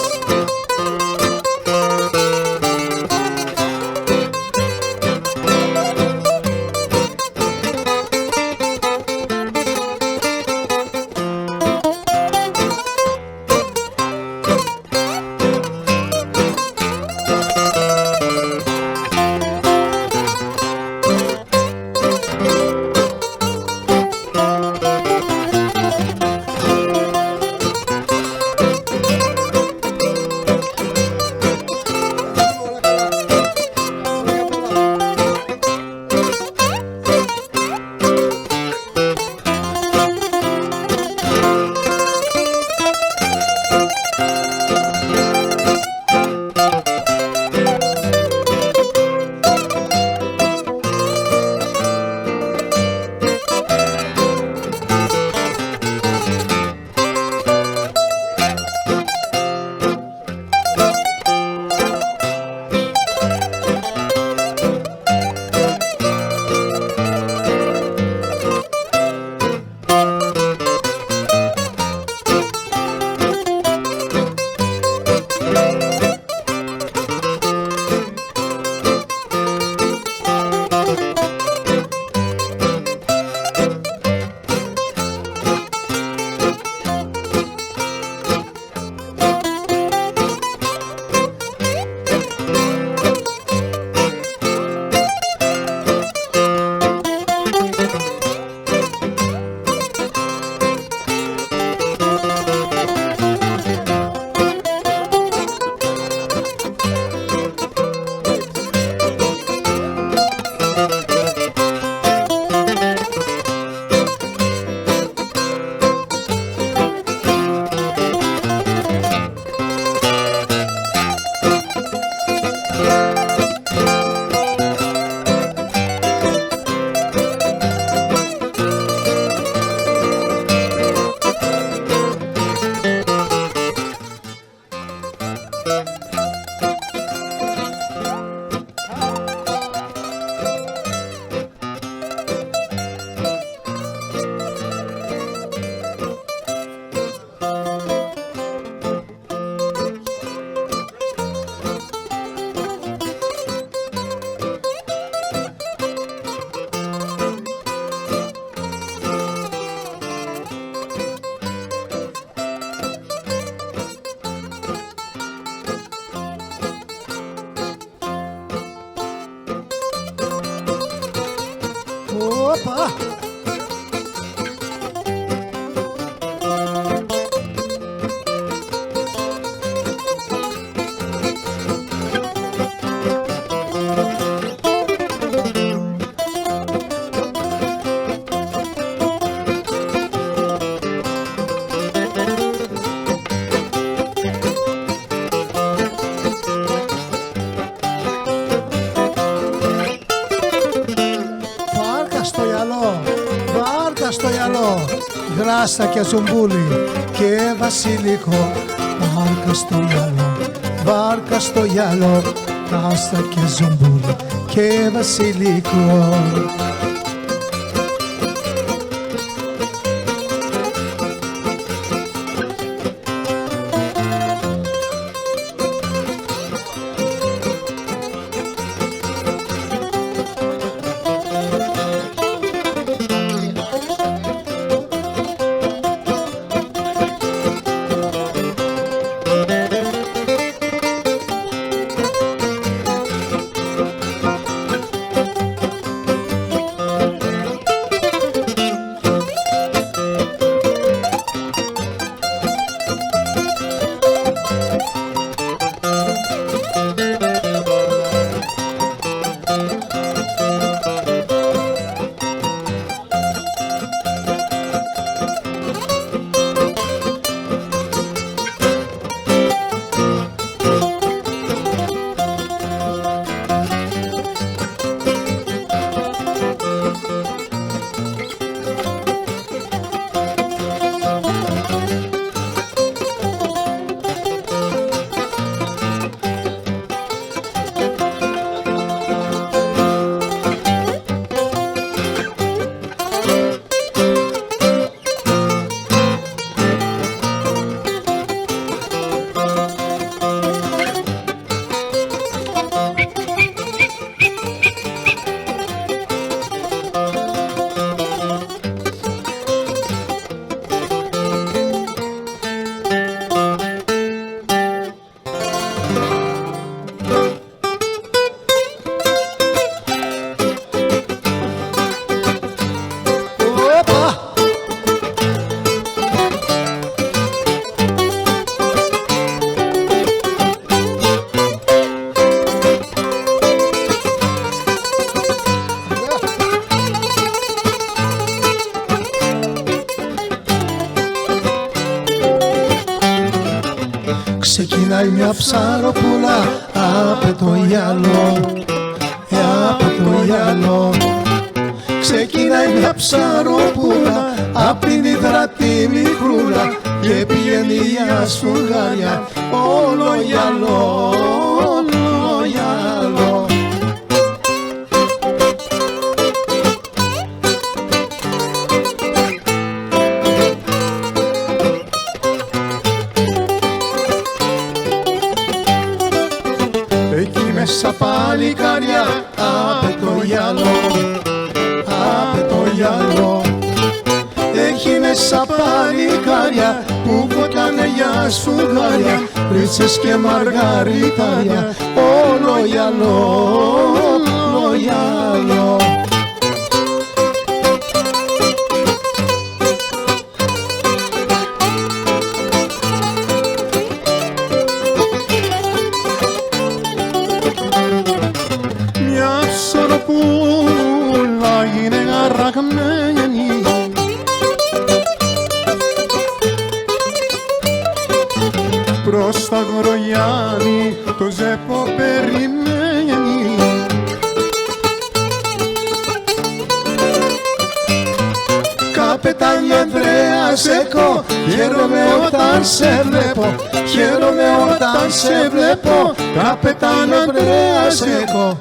Opa! Στο γυαλό, γράσα και ζουμπούλι και βασιλικό. Βάρκα στο γυαλό, βάρκα στο γυαλό, γράσα και ζουμπούλι και βασιλικό. ξεκινάει μια ψαροπούλα απ' το γυαλό, απ' το γυαλό. Ξεκινάει μια ψαροπούλα απ' την υδρατή μικρούλα και πηγαίνει για σφουγγάρια όλο γυαλό, όλο γυαλό. Εκεί μέσα παλικάρια απ' το γυαλό, απ' το γυαλό. Έχει μέσα παλικάρια που βοτάνε για σφουγγάρια, πρίτσες και μαργαριτάρια, όλο γυαλό, όλο γυαλό. Μια ψαροπούλα είναι αραγμένη, προς τα Γρογιάννη το ζέπο περιμένει. Καπετάνι Ανδρέα Ζέκο, χαίρομαι όταν σε βλέπω, χαίρομαι όταν σε βλέπω, Καπετάνι Ανδρέα Ζέκο.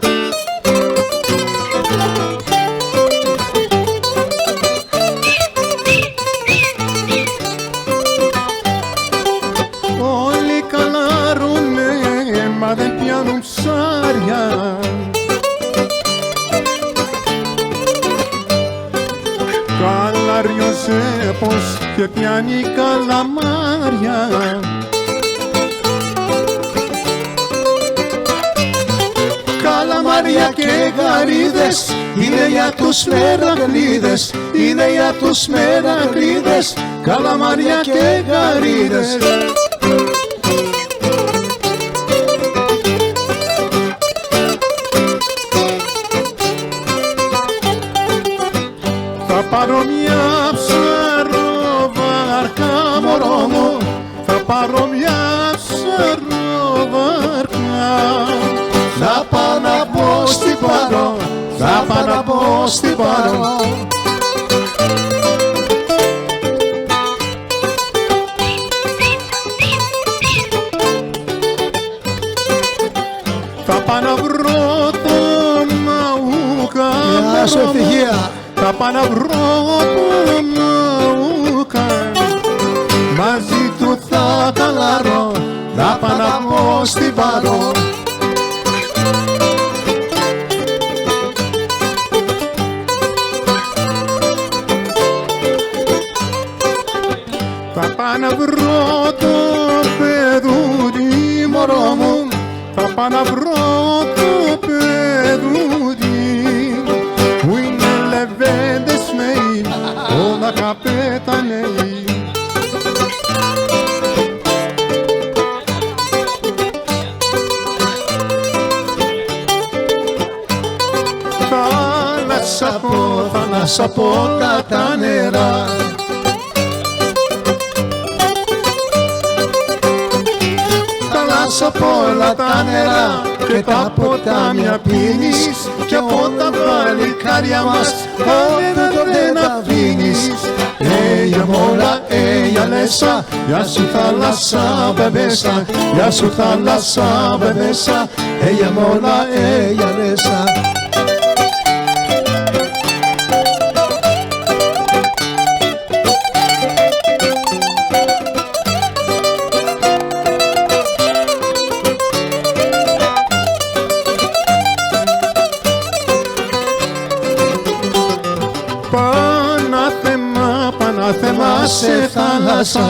Όλοι καλάρουνε, μα δεν πιάνουν ψάρια. Καλάρει ο Ζέπος και πιάνει καλαμάρια. Καλαμάρια και γαρίδες είναι για τους μεραγλίδες, είναι για τους μεραγλίδες, καλαμάρια και γαρίδες. Θα πάρω μια ψαροβάρκα μωρό μου, θα πάρω μια ψαροβάρκα. Θα πάω να πω στην Πάρο, θα πάω να πω στην Πάρο. Θα πάω να βρω τον Ναούκα. Γεια σου ευτυχία. Θα πάω να βρω τον Ναούκα. Μαζί του θα καλάρω, θα πάω να πω στην Πάρο. Θα πάω να βρω το παιδούδι μωρό μου, θα πάω να βρω το παιδούδι που είναι λεβέντες νέοι, όλα καπεταναίοι. Θάλασσα πω κατά νερά, θάλασσα απ' όλα τα νερά και τα ποτάμια πίνεις και από τα παλικάρια μας δεν αφήνεις. Ella mola, ella lesa, ya su θάλασσα bebesa, ya su θάλασσα bebesa, ella mola, ella lesa. Πανάθεμα σε θάλασσα,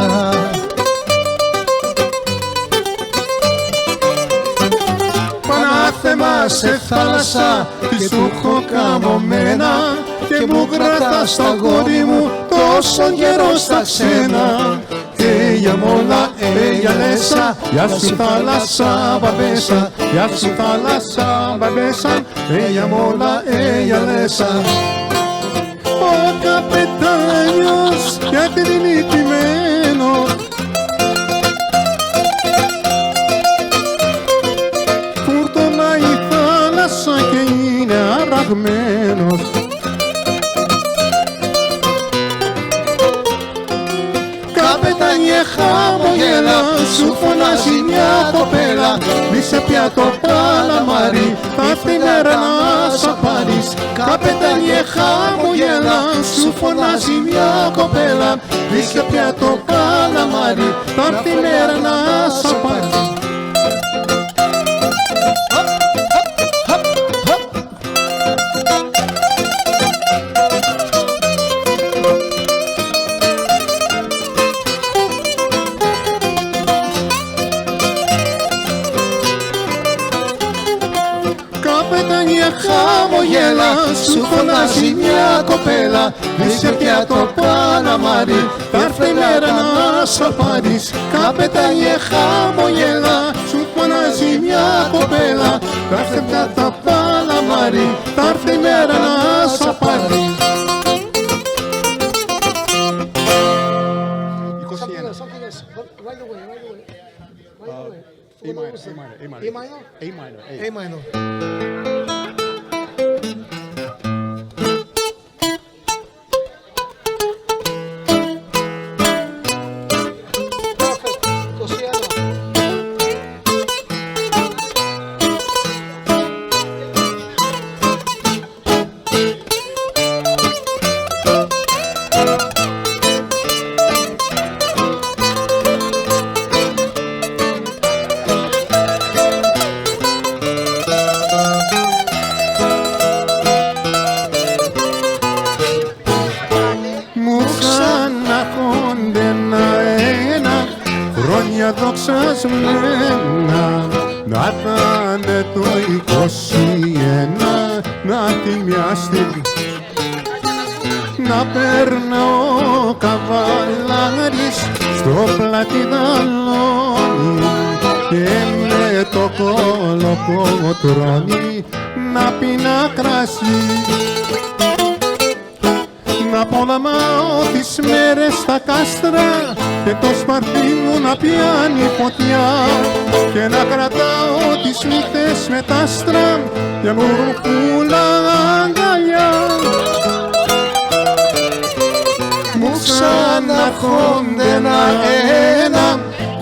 Πανάθεμα σε θάλασσα, τι σου έχω καμωμένα και μου κρατάς τα γόρι μου τόσο καιρό στα ξένα. Ella mola, ella lesa, ya su θάλασσα μπαμπέσα, ya su θάλασσα μπαμπέσα, ella mola, ella lesa. Ο καπετάνιος γιατί δεν είναι τιμένο, φωνάζει μια κοπέλα, μη σε πιάτο καλαμάρι, θα έρθει η μέρα να σ' πάρεις. Καπετάνιε χαμογέλα, σου φωνάζει μια κοπέλα, μη σε πιάτο καλαμάρι, θα έρθει η μέρα να σ' πάρεις. Χαμογέλα, σου φωνάζει μια κοπέλα, είσαι πια το Παναμάρι, θα έρθει η μέρα να σ' πάρεις. Καπετάνιε χαμογέλα, σου φωνάζει μια κοπέλα, θα έρθει πια το Παναμάρι, θα έρθει η μέρα να σ' πάρεις. 21. A minor. Δοξασμένα να ήταν το 21, να τη μια στιγμή να περνά ο καβαλάρης στο πλάτη δαλόνι και με το κολοκοτρώνι να πίνα κρασί. Να πολαμάω τις μέρες στα κάστρα και το σπαρτί μου να πιάνει φωτιά και να κρατάω τις νύχτες με τα άστρα για μουρκούλα αγκαλιά. Μου ξαναρχόνται ένα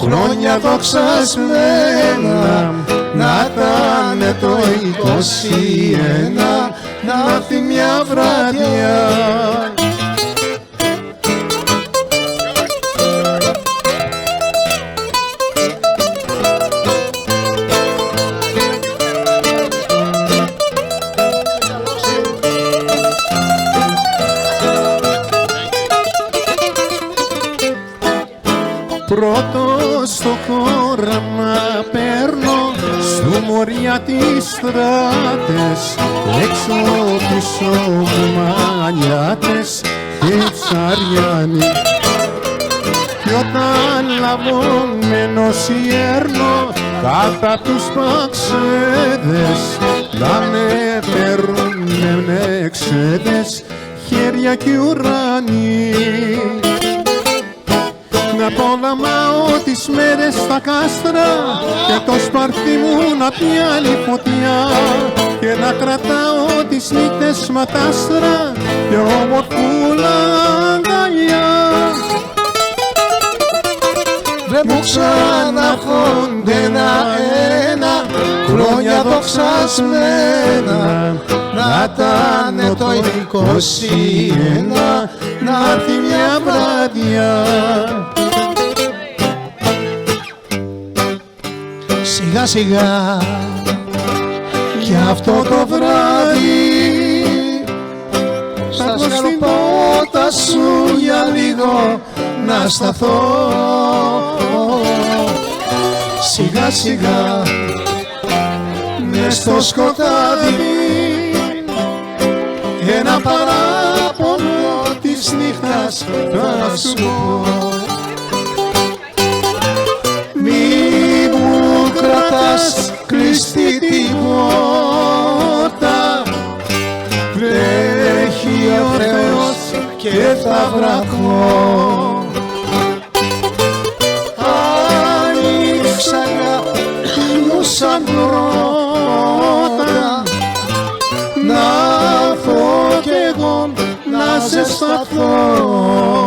χρόνια δοξασμένα, να ήταν το 21, να έρθει μια βραδιά. Πρώτος στο χώραμα παίρνω, στου μωριά τις στράτες, έξω πίσω μανιάτες και ψαριάνοι. Κι όταν λαβόμενος γέρνω κατά τους παξέδες, να με παίρνουνε εξέδες, χέρια κι ουρανοί. Να πολαμάω τις μέρες στα κάστρα και το σπαρτί μου να πιάνει φωτιά και να κρατάω τις νύχτες ματάστρα και ομορφούλα αγκαλιά. Δεν μου ξαναρχόνται ένα χρόνια δοξασμένα, να ήταν το 21, να έρθει μια βραδιά. Σιγά σιγά κι αυτό το βράδυ στα σκαλοπότα σου για λίγο να σταθώ. Σιγά σιγά μες στο σκοτάδι ένα παράπονο της νύχτας θα σου πω. Μη μου κρατάς κλειστή την πόρτα, βρέχει ο Θεός και θα βραχώ. Άνοιξα σαν πρώτα, να έρθω κι εγώ να σε σταθώ.